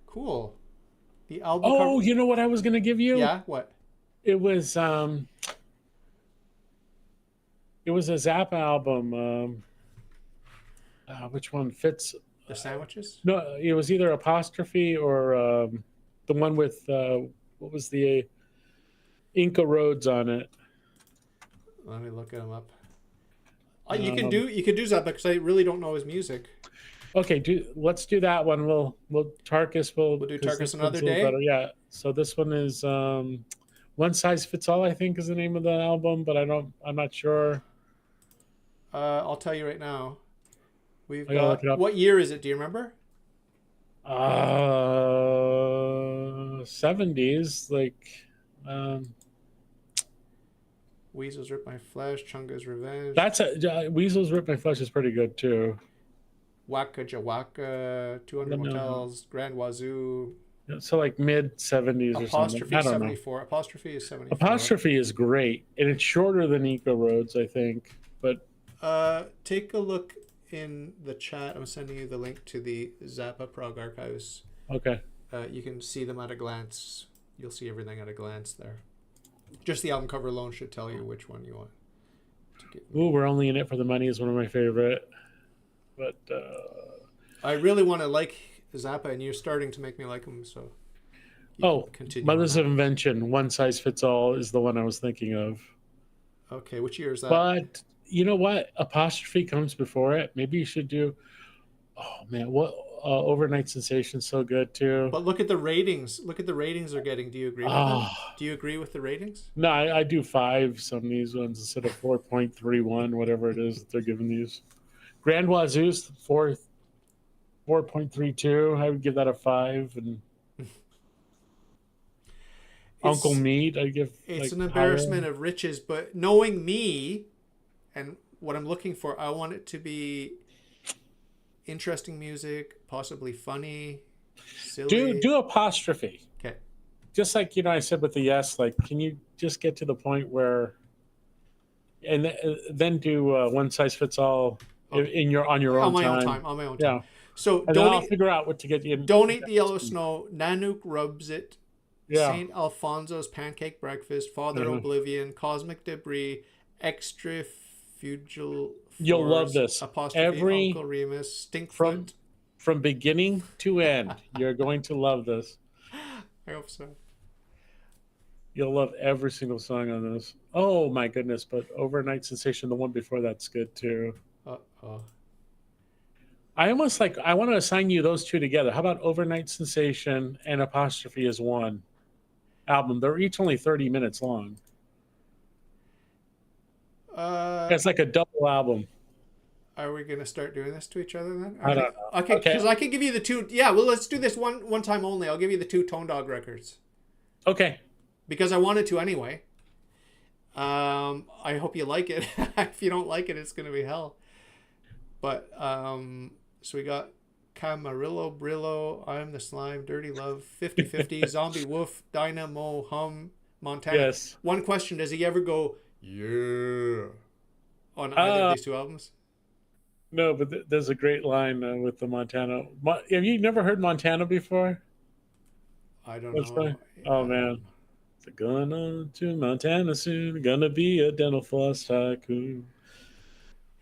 Cool. The album. Oh, cover... you know what I was going to give you? Yeah. What? It was a Zappa album. Which one fits? The Sandwiches. No, it was either Apostrophe or the one with what was the Inca Roads on it. Let me look him up. You can do Zappa because I really don't know his music. Okay, let's do that one. We'll Tarkus. We'll do 'cause Tarkus this another one's a little day? better. Yeah. So this one is One Size Fits All, I think, is the name of the album, but I'm not sure. I'll tell you right now. We've I gotta look got. it up. What year is it? Do you remember? 70s, like Weasels Rip My Flesh, Chunga's Revenge. that's Weasels Rip My Flesh is pretty good too. Waka Jawaka, 200 No. Motels, Grand Wazoo. So like mid 70s or something. Apostrophe I don't know. 74. Apostrophe is 74. Apostrophe is great, and it's shorter than Eco Roads, I think. But Take a look in the chat. I'm sending you the link to the Zappa Prague archives. okay, You can see them at a glance. You'll see everything at a glance there. Just the album cover alone should tell you which one you want to get. ooh, We're Only in It for the Money is one of my favorite. But I really want to like Zappa, and you're starting to make me like him. So. You can continue Mothers on of Invention, One Size Fits All is the one I was thinking of. that. Okay, which year is that? But you know what? Apostrophe comes before it. Maybe you should do. Oh man, what Overnight Sensation's so good too. But look at the ratings. Look at the ratings they're getting. Do you agree with them? Ah. Do you agree with the ratings? No, I do 5 some of these ones instead of 4.31, whatever it is that they're giving these. Grand Wazoo's 4.32. I would give that a 5, and Uncle Meat, I give. It's like, an embarrassment of riches, but knowing me and what I'm looking for, I want it to be interesting music, possibly funny, silly. Do Apostrophe. Okay. Just like I said with the Yes, like, can you just get to the point where, and then do One Size Fits All on your own On my own time. time. On my own Yeah. time. So And then I'll donate, figure out what to get you. donate the Yellow Snow. Nanook Rubs It. Yeah. St. Alfonso's Pancake Breakfast. Father Mhm. Oblivion. Cosmic Debris. Extrafugal. You'll love Force, this. Apostrophe Uncle Remus. Stinkfoot. From beginning to end, you're going to love this. I hope so. You'll love every single song on this. Oh my goodness! But Overnight Sensation, the one before that's good too. Uh-oh. I want to assign you those two together. How about Overnight Sensation and Apostrophe as one album? They're each only 30 minutes long. It's like a double album. Are we gonna start doing this to each other then? I don't know. Okay, Okay. because I can give you the two. Yeah, well, let's do this one time only. I'll give you the two Tone Dog records Okay. because I wanted to anyway. I hope you like it. If you don't like it, it's gonna be hell. But so we got Camarillo, Brillo, I'm the Slime, Dirty Love, 50-50, Zombie Wolf, Dynamo, Hum, Montana. Yes. One question: does he ever go yeah on either of these two albums? No, but there's a great line with the Montana. Have you never heard Montana before? I don't What's know. that? Oh man, it's going on to Montana soon. Gonna be a dental floss tycoon.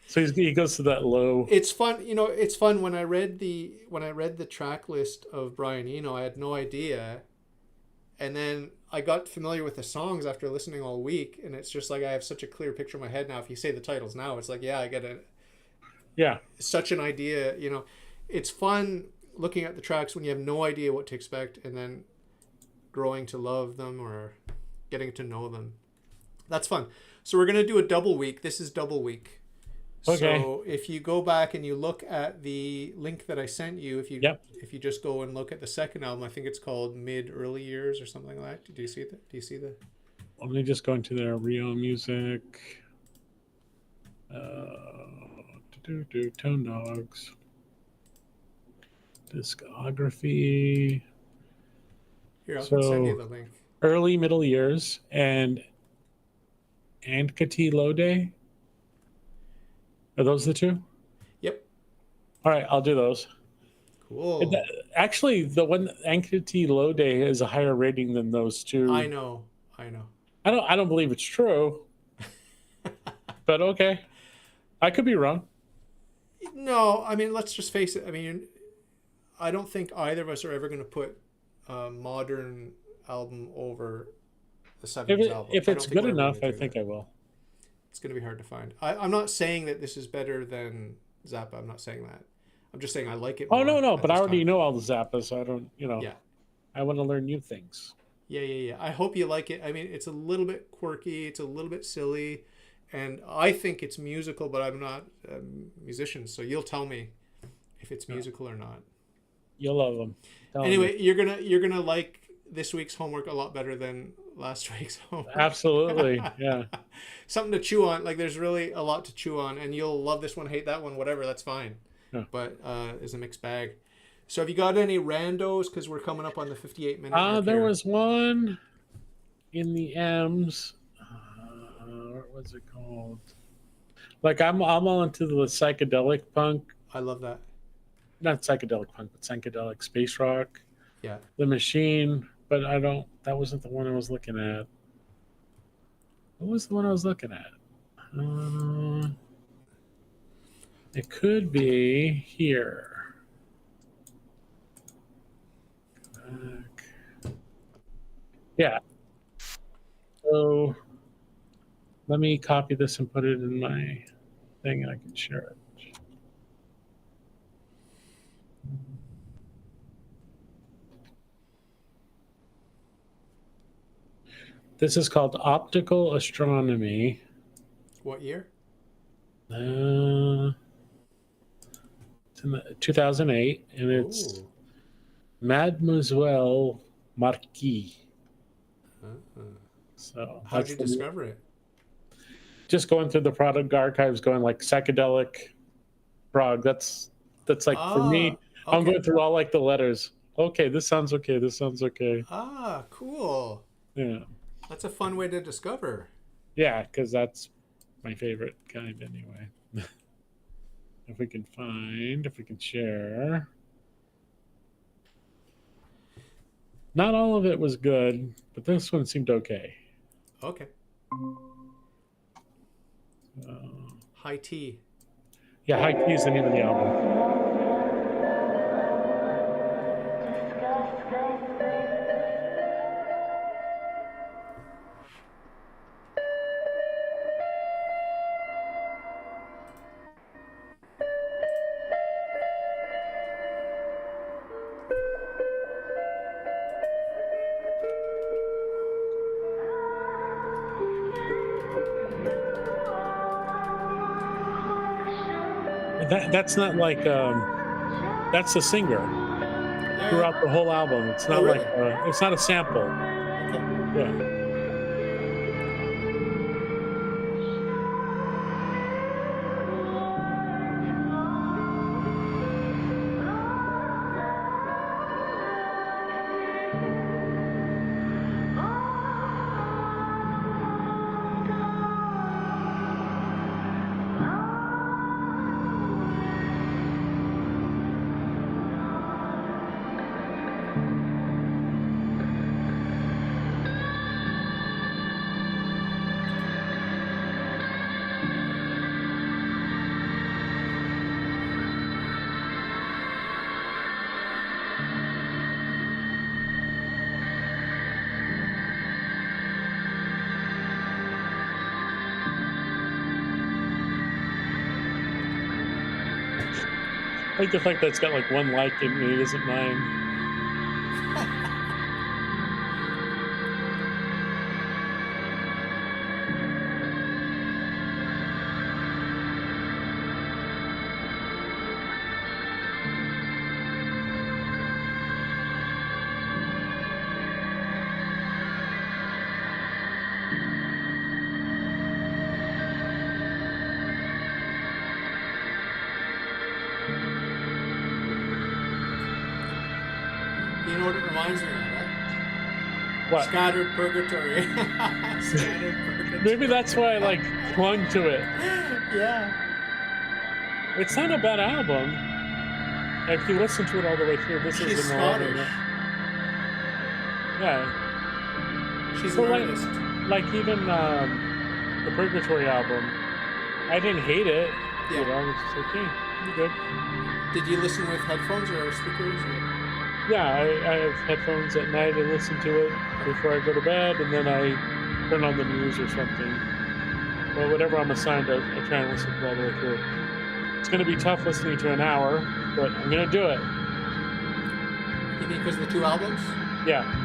So he goes to that low. It's fun, it's fun when I read the track list of Brian Eno, I had no idea, and then I got familiar with the songs after listening all week, and it's just like I have such a clear picture in my head now. If you say the titles now, it's like I get such an idea. It's fun looking at the tracks when you have no idea what to expect, and then growing to love them or getting to know them. That's fun. So we're gonna do a double week. This is double week. Okay. So if you go back and you look at the link that I sent you, if you just go and look at the second album, I think it's called Mid Early Years or something like that. Do you see that? Do you see the? Let me just go into their Rio music. Tone Dogs. Discography. Here, I'll send you the link. Early middle years and Ankati Lode. Are those the two? Yep. All right, I'll do those. Cool. Actually, the one Ankati Lode has a higher rating than those two. I know. I don't believe it's true. But okay. I could be wrong. No, I mean, let's just face it. I mean, I don't think either of us are ever going to put a modern album over the 70s album. If it's good enough, I think I will. It's going to be hard to find. I'm not saying that this is better than Zappa. I'm not saying that. I'm just saying I like it more. Oh, no. But I already know all the Zappa, so I don't, Yeah. I want to learn new things. Yeah. I hope you like it. I mean, it's a little bit quirky. It's a little bit silly. And I think it's musical, but I'm not a musician. So you'll tell me if it's musical or not. You'll love them. Anyway, you're gonna like this week's homework a lot better than last week's homework. Absolutely, yeah. Something to chew on. Like there's really a lot to chew on, and you'll love this one, hate that one, whatever. That's fine. Yeah. But it's a mixed bag. So have you got any randos? Because we're coming up on the 58-minute mark there here. was one in the M's. What was it called? Like I'm all into the psychedelic punk. I love that. Not psychedelic punk, but psychedelic space rock. Yeah. The Machine, but that wasn't the one I was looking at. What was the one I was looking at? It could be here. Yeah. So let me copy this and put it in my thing and I can share it. This is called Optical Astronomy. What year? It's in 2008, and it's Mademoiselle Marquis. So how'd you discover it? Just going through the product archives, going like psychedelic prog. That's like for me. Okay. I'm going through all like the letters. Okay, this sounds okay. This sounds okay. Cool. Yeah. That's a fun way to discover. Yeah, because that's my favorite kind anyway. If we can share. Not all of it was good, but this one seemed okay. Okay. High Tea. Yeah, High Tea is the name of the album. That's not like that's the singer Yeah, throughout the whole album. It's not really? like it's not a sample. Okay. Yeah. I like the fact that it's got like one like and it isn't mine. You know what it reminds me of, right? What? Scattered Purgatory. Scattered Purgatory. Maybe that's why I like clung to it. Yeah. It's not a bad album. If you listen to it all the way through, this She's is an Scottish. Yeah. She's So an like, artist. like even the Purgatory album, I didn't hate it. Yeah. You know, it's just okay. You're good. Did you listen with headphones or speakers? Or? Yeah, I have headphones at night. I listen to it before I go to bed, and then I turn on the news or something. Well, whatever I'm assigned, I try and listen to all the way through. It's going to be tough listening to an hour, but I'm going to do it. You mean because of the two albums? Yeah.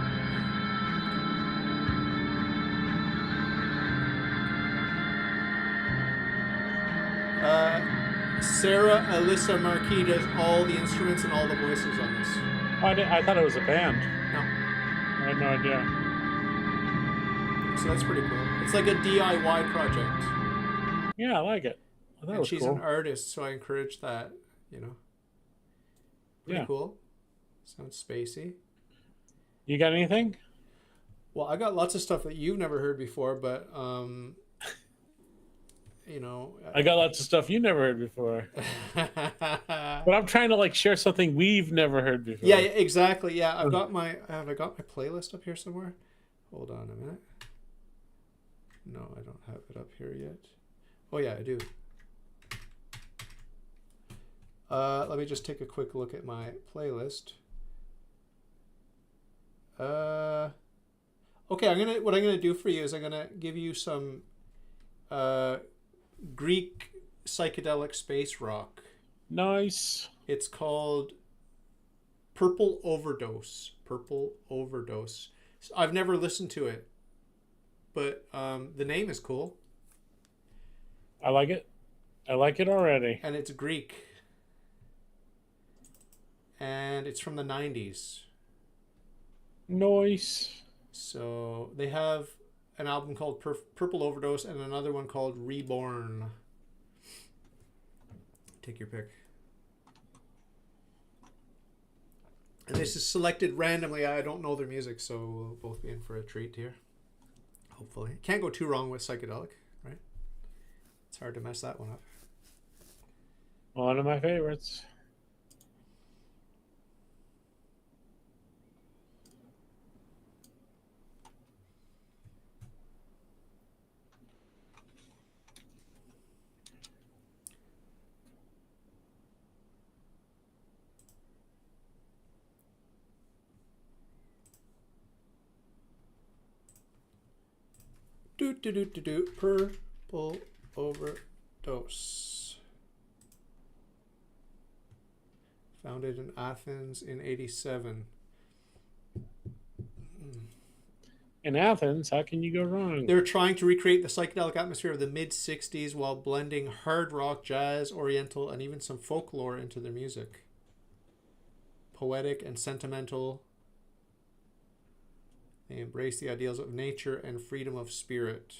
Sarah Alyssa Marquis does all the instruments and all the voices on this. I thought it was a band. No. I had no idea. So that's pretty cool. It's like a DIY project. Yeah, I like it. I thought it And was she's cool. an artist, so I encourage that, you know. Pretty Yeah. cool. Sounds spacey. You got anything? Well, I got lots of stuff that you've never heard before, but you know, I got lots of stuff you never heard before. But I'm trying to like share something we've never heard before. yeah, exactly. Yeah, I've got my have I got my playlist up here somewhere? Hold on a minute. No, I don't have it up here yet. Oh yeah, I do. Let me just take a quick look at my playlist. Okay, what I'm gonna do for you is I'm gonna give you some Greek psychedelic space rock. Nice. It's called Purple Overdose. Purple Overdose. So I've never listened to it, but the name is cool. I like it. I like it already. And it's Greek. And it's from the 90s. Nice. So they have an album called Purple Overdose and another one called Reborn. Take your pick. And this is selected randomly. I don't know their music, so we'll both be in for a treat here. Hopefully. Can't go too wrong with psychedelic, right? It's hard to mess that one up. One of my favorites. Purple Overdose. Founded in Athens in 87. In Athens, how can you go wrong? They're trying to recreate the psychedelic atmosphere of the mid-60s while blending hard rock, jazz, oriental, and even some folklore into their music. Poetic and sentimental. They embrace the ideals of nature and freedom of spirit.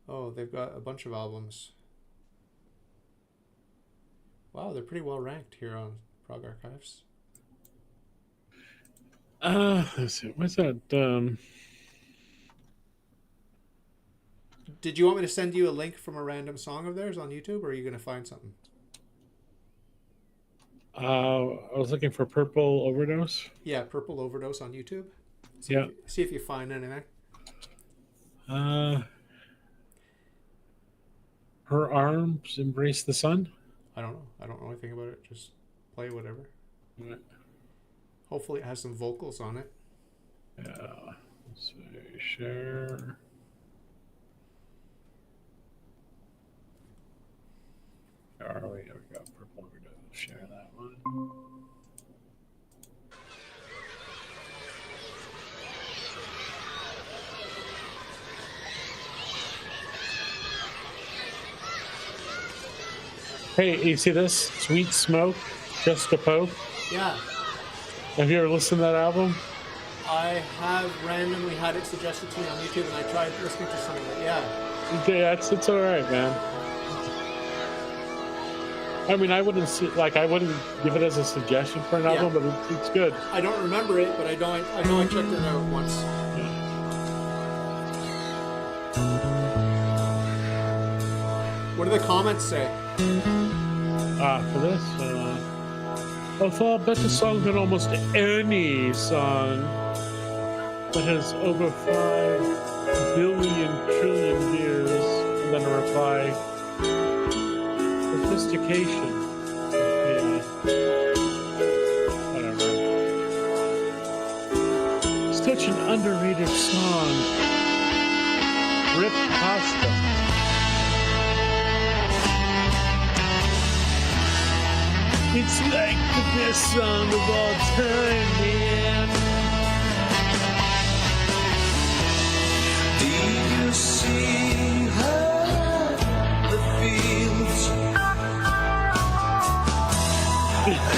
Oh, they've got a bunch of albums. Wow, they're pretty well ranked here on Prog Archives. Let's see. What's that? Did you want me to send you a link from a random song of theirs on YouTube, or are you going to find something? I was looking for Purple Overdose. Yeah, Purple Overdose on YouTube. Yeah. See if you find anything. Her Arms Embrace the Sun. I don't know. I don't know anything about it. Just play whatever. Right. Hopefully it has some vocals on it. Yeah. Let's see. Share. Where are we? There we go. Purple Overdose. Share that one. Hey, you see this? Sweet Smoke, Jessica Pope. Yeah. Have you ever listened to that album? I have randomly had it suggested to me on YouTube, and I tried listening to some of it. Yeah. Okay, it's all right, man. I mean, I wouldn't give it as a suggestion for an album, but it's good. I don't remember it, but I know I checked it out once. What do the comments say? For this, a far better song than almost any song that has over 5 billion trillion years. And then a reply. Sophistication. Yeah. Whatever. Such an underrated song. Rip Pasta. It's like the best song of all time, man. Do you see her, the fields,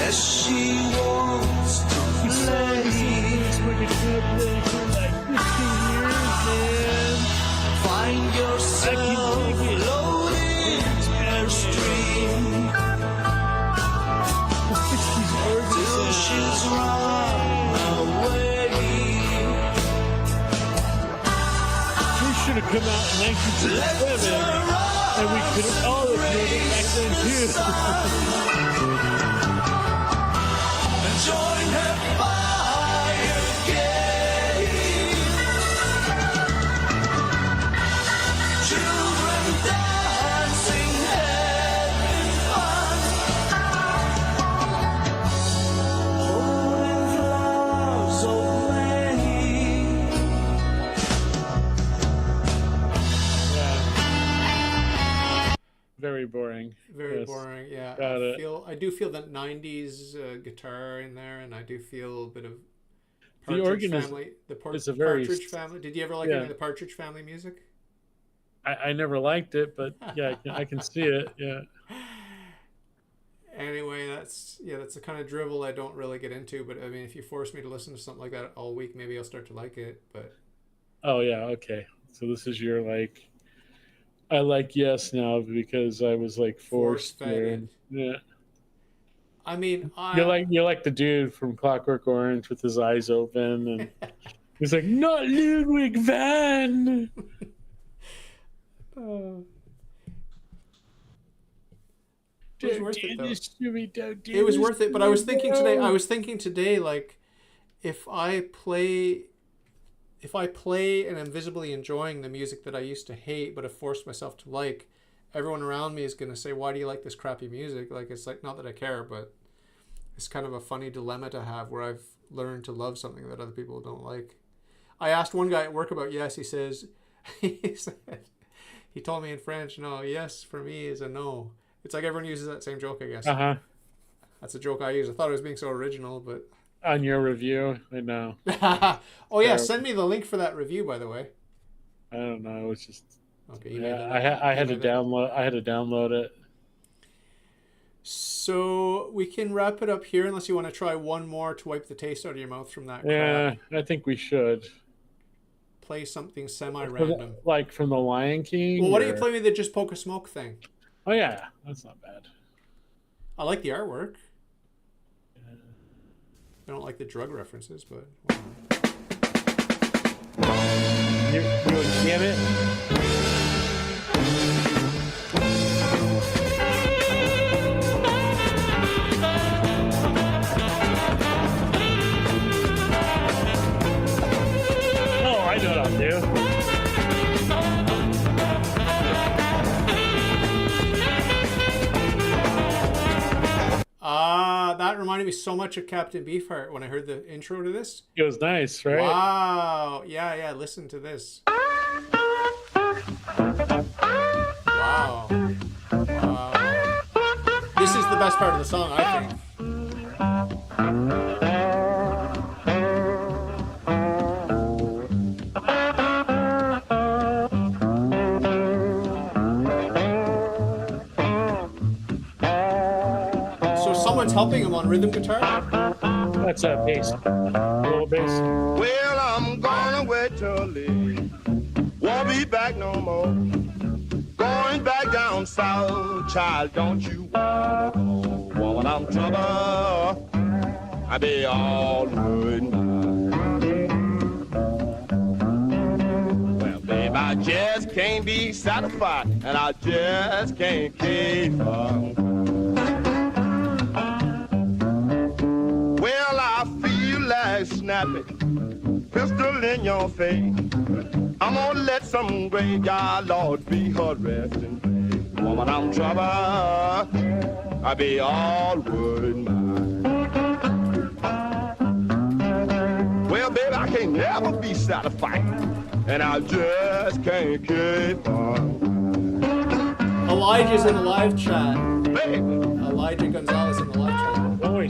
as she wants to play? We're gonna play for like 15 years, man. Find yourself floating airstream till she's run away. We should have come out in 1967, and we could have all ignored it back then too. Join her fire game. Children dancing, having fun, holding flowers of May. Yeah. Very boring. Very Yes. boring. Yeah. Got it. I do feel that 90s guitar in there, and I do feel a bit of The Partridge organ is- Family. is a very- Partridge Family. Did you ever like any of the Partridge Family music? I never liked it, but yeah, I can see it. Yeah. Anyway, that's the kind of drivel I don't really get into. But I mean, if you force me to listen to something like that all week, maybe I'll start to like it. But Oh yeah. Okay. So this is your like. I like Yes now because I was like forced. Force-fed. Yeah. I mean, You're like the dude from Clockwork Orange with his eyes open, and he's like, "Not Ludwig van." It was worth it, though. It It was worth it, but I was thinking today, like, if I play and I'm visibly enjoying the music that I used to hate but have forced myself to like, everyone around me is going to say, why do you like this crappy music? Like, it's like, not that I care, but it's kind of a funny dilemma to have where I've learned to love something that other people don't like. I asked one guy at work about Yes. He says, he told me in French, no, yes for me is a no. It's like everyone uses that same joke, I guess. Uh-huh. That's a joke I use. I thought I was being so original, but on your review. I know. Oh yeah, send me the link for that review, by the way. I don't know. It was just Okay, you I had to download. I had to download it. So we can wrap it up here, unless you want to try one more to wipe the taste out of your mouth from that. Yeah, crap. I think we should Play something semi-random. like from the Lion King. Well, why don't you play me the Just Poke a Smoke thing? Oh yeah, that's not bad. I like the artwork. I don't like the drug references, but You get it? Oh, I know what I'll do. that reminded me so much of Captain Beefheart when I heard the intro to this. It was nice, right? Wow. Yeah, listen to this. Wow. This is the best part of the song, I think. Someone's helping him on rhythm guitar? That's a bass. A little bass. Well, I'm gonna wait till late. Won't be back no more. Going back down south, child, don't you wanna go? Woman, I'm trouble. I be all good now. Well, babe, I just can't be satisfied, and I just can't keep on. I feel like snapping, pistol in your face. I'm gonna let some graveyard lord be her resting place. Woman, I'm trouble, I be all worried mine. Well, baby, I can't never be satisfied, and I just can't keep on. Elijah's in the live chat. Baby. Elijah Gonzalez in the live chat. Boy.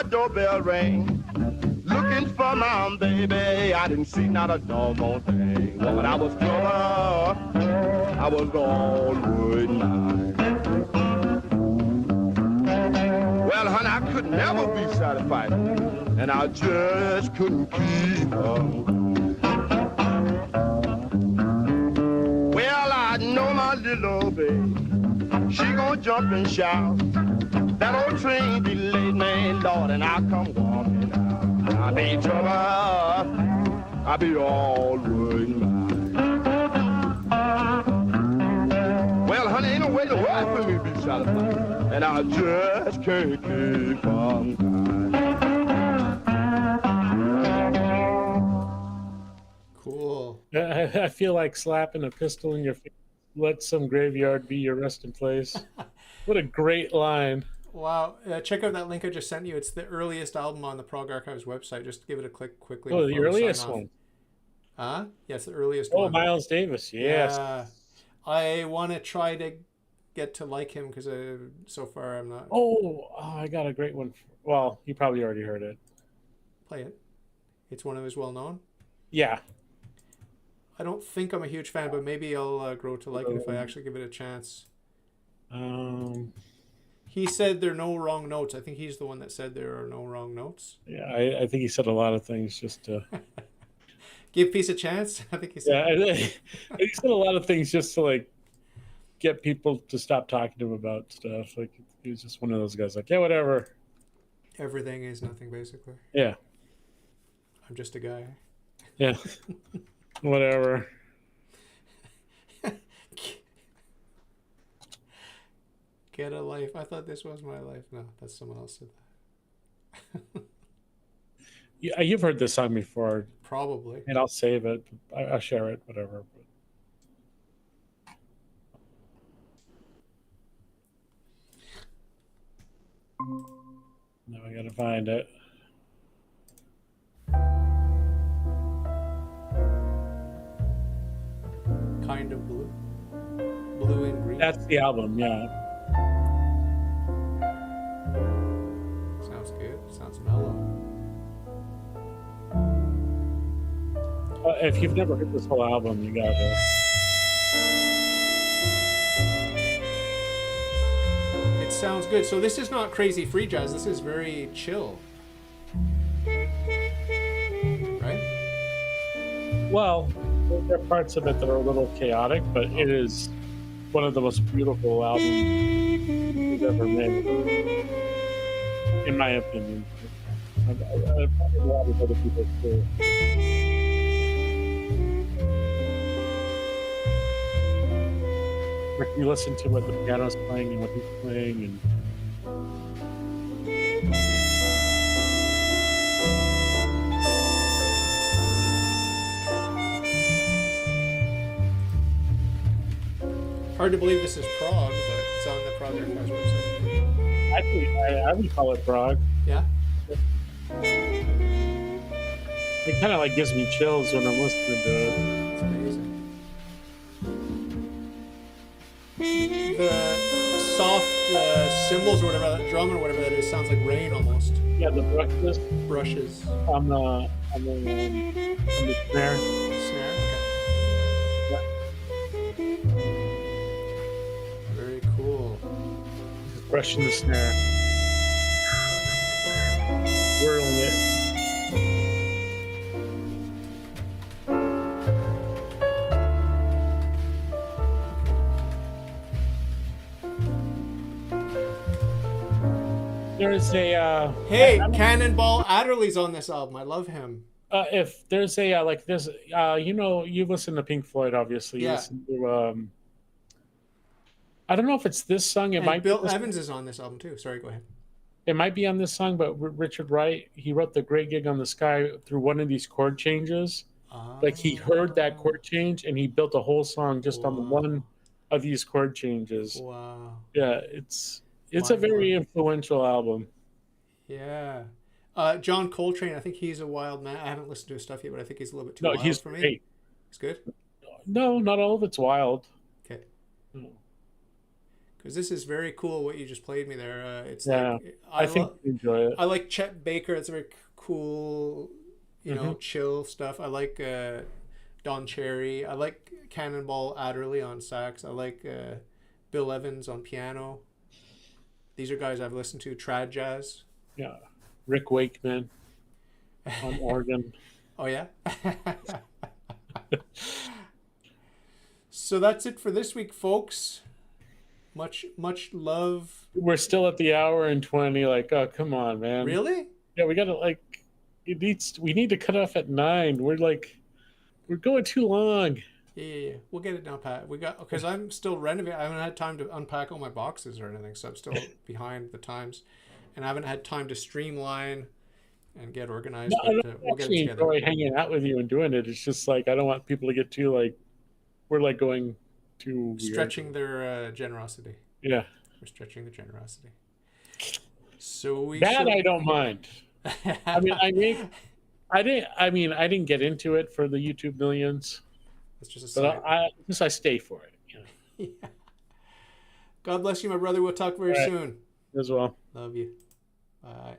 Doorbell ring, looking for my baby. I didn't see not a doggone thing. Woman, I was trouble, I was all worried mine. Well, honey, I could never be satisfied, and I just couldn't keep on. Well, I know my little baby, she gonna jump and shout. That old train delayed me, Lord, and I come walking out. I be trouble, I be all worried mine. Well, honey, ain't no way to work for me to be satisfied, and I just can't keep on crying. Cool. I feel like slapping a pistol in your face. Let some graveyard be your resting place. What a great line. Wow. Check out that link I just sent you. It's the earliest album on the Prog Archives website. Just give it a click quickly. Oh, the earliest one. Huh? Yes, the earliest one. one. Oh, Miles Davis. Yes. Yeah. I want to try to get to like him because so far I'm not. Oh, I got a great one. Well, you probably already heard it. Play it. It's one of his well-known. Yeah. I don't think I'm a huge fan, but maybe I'll grow to like it if I actually give it a chance. He said there are no wrong notes. I think he's the one that said there are no wrong notes. Yeah, I think he said a lot of things just to give peace a chance. I think he said. Yeah, he said a lot of things just to like get people to stop talking to him about stuff. Like he was just one of those guys. Like, yeah, whatever. Everything is nothing, basically. Yeah. I'm just a guy. Yeah. Whatever. Get a life. I thought this was my life. No, that's someone else said that. You've heard this song before, Probably. and I'll save it. I'll share it, whatever. Now I gotta find it. Kind of blue. Blue and green. That's the album, yeah. Sounds good. Sounds mellow. If you've never heard this whole album, you gotta. It sounds good. So this is not crazy free jazz. This is very chill. Right? Well, there are parts of it that are a little chaotic, but it is one of the most beautiful albums we've ever made, in my opinion. Probably a lot of other people too. If you listen to what the piano's playing and what he's playing, and hard to believe this is Prague, but it's on the Prague Archives website. I would call it Prague. Yeah? It kind of like gives me chills when I'm listening to it. It's amazing. The soft cymbals or whatever, that drum or whatever that is, sounds like rain almost. Yeah, the brushes Brushes. on the snare. Snare? Okay. Very cool. Just brushing the snare, whirling it. There's a Hey, Cannonball Adderley's on this album. I love him. if there's a like this, you've listened to Pink Floyd, obviously. You Yeah. listen to, I don't know if it's this song. It And might Bill be this, Evans is on this album too. Sorry, go ahead. it might be on this song, but Richard Wright, he wrote the Great Gig on the Sky through one of these chord changes. Like he heard that chord change and he built a whole song just on the one of these chord changes. Wow. Yeah, it's a very influential album. Yeah. John Coltrane, I think he's a wild man. I haven't listened to his stuff yet, but I think he's a little bit too wild he's for me. great. He's good? No, not all of it's wild. Okay. No. Because this is very cool what you just played me there. It's Yeah, like I think you enjoy it. I like Chet Baker. It's very cool, chill stuff. I like Don Cherry. I like Cannonball Adderley on sax. I like Bill Evans on piano. These are guys I've listened to. Trad jazz. Yeah, Rick Wakeman on organ. Oh yeah. So that's it for this week, folks. Much love. We're still at the hour and 20. Like, oh, come on, man. Really? Yeah, we gotta we need to cut off at 9. We're going too long. Yeah. We'll get it now, Pat. Because I'm still renovating. I haven't had time to unpack all my boxes or anything, so I'm still behind the times, and I haven't had time to streamline and get organized. No, but I we'll get actually it together. enjoy hanging out with you and doing it. It's just like I don't want people to get too we're going too weird. Stretching their generosity. Yeah. We're stretching their generosity. So we I don't mind. I didn't get into it for the YouTube millions. It's just a But side. I stay for it. Yeah. God bless you, my brother. We'll talk very soon. As well. Love you. Bye.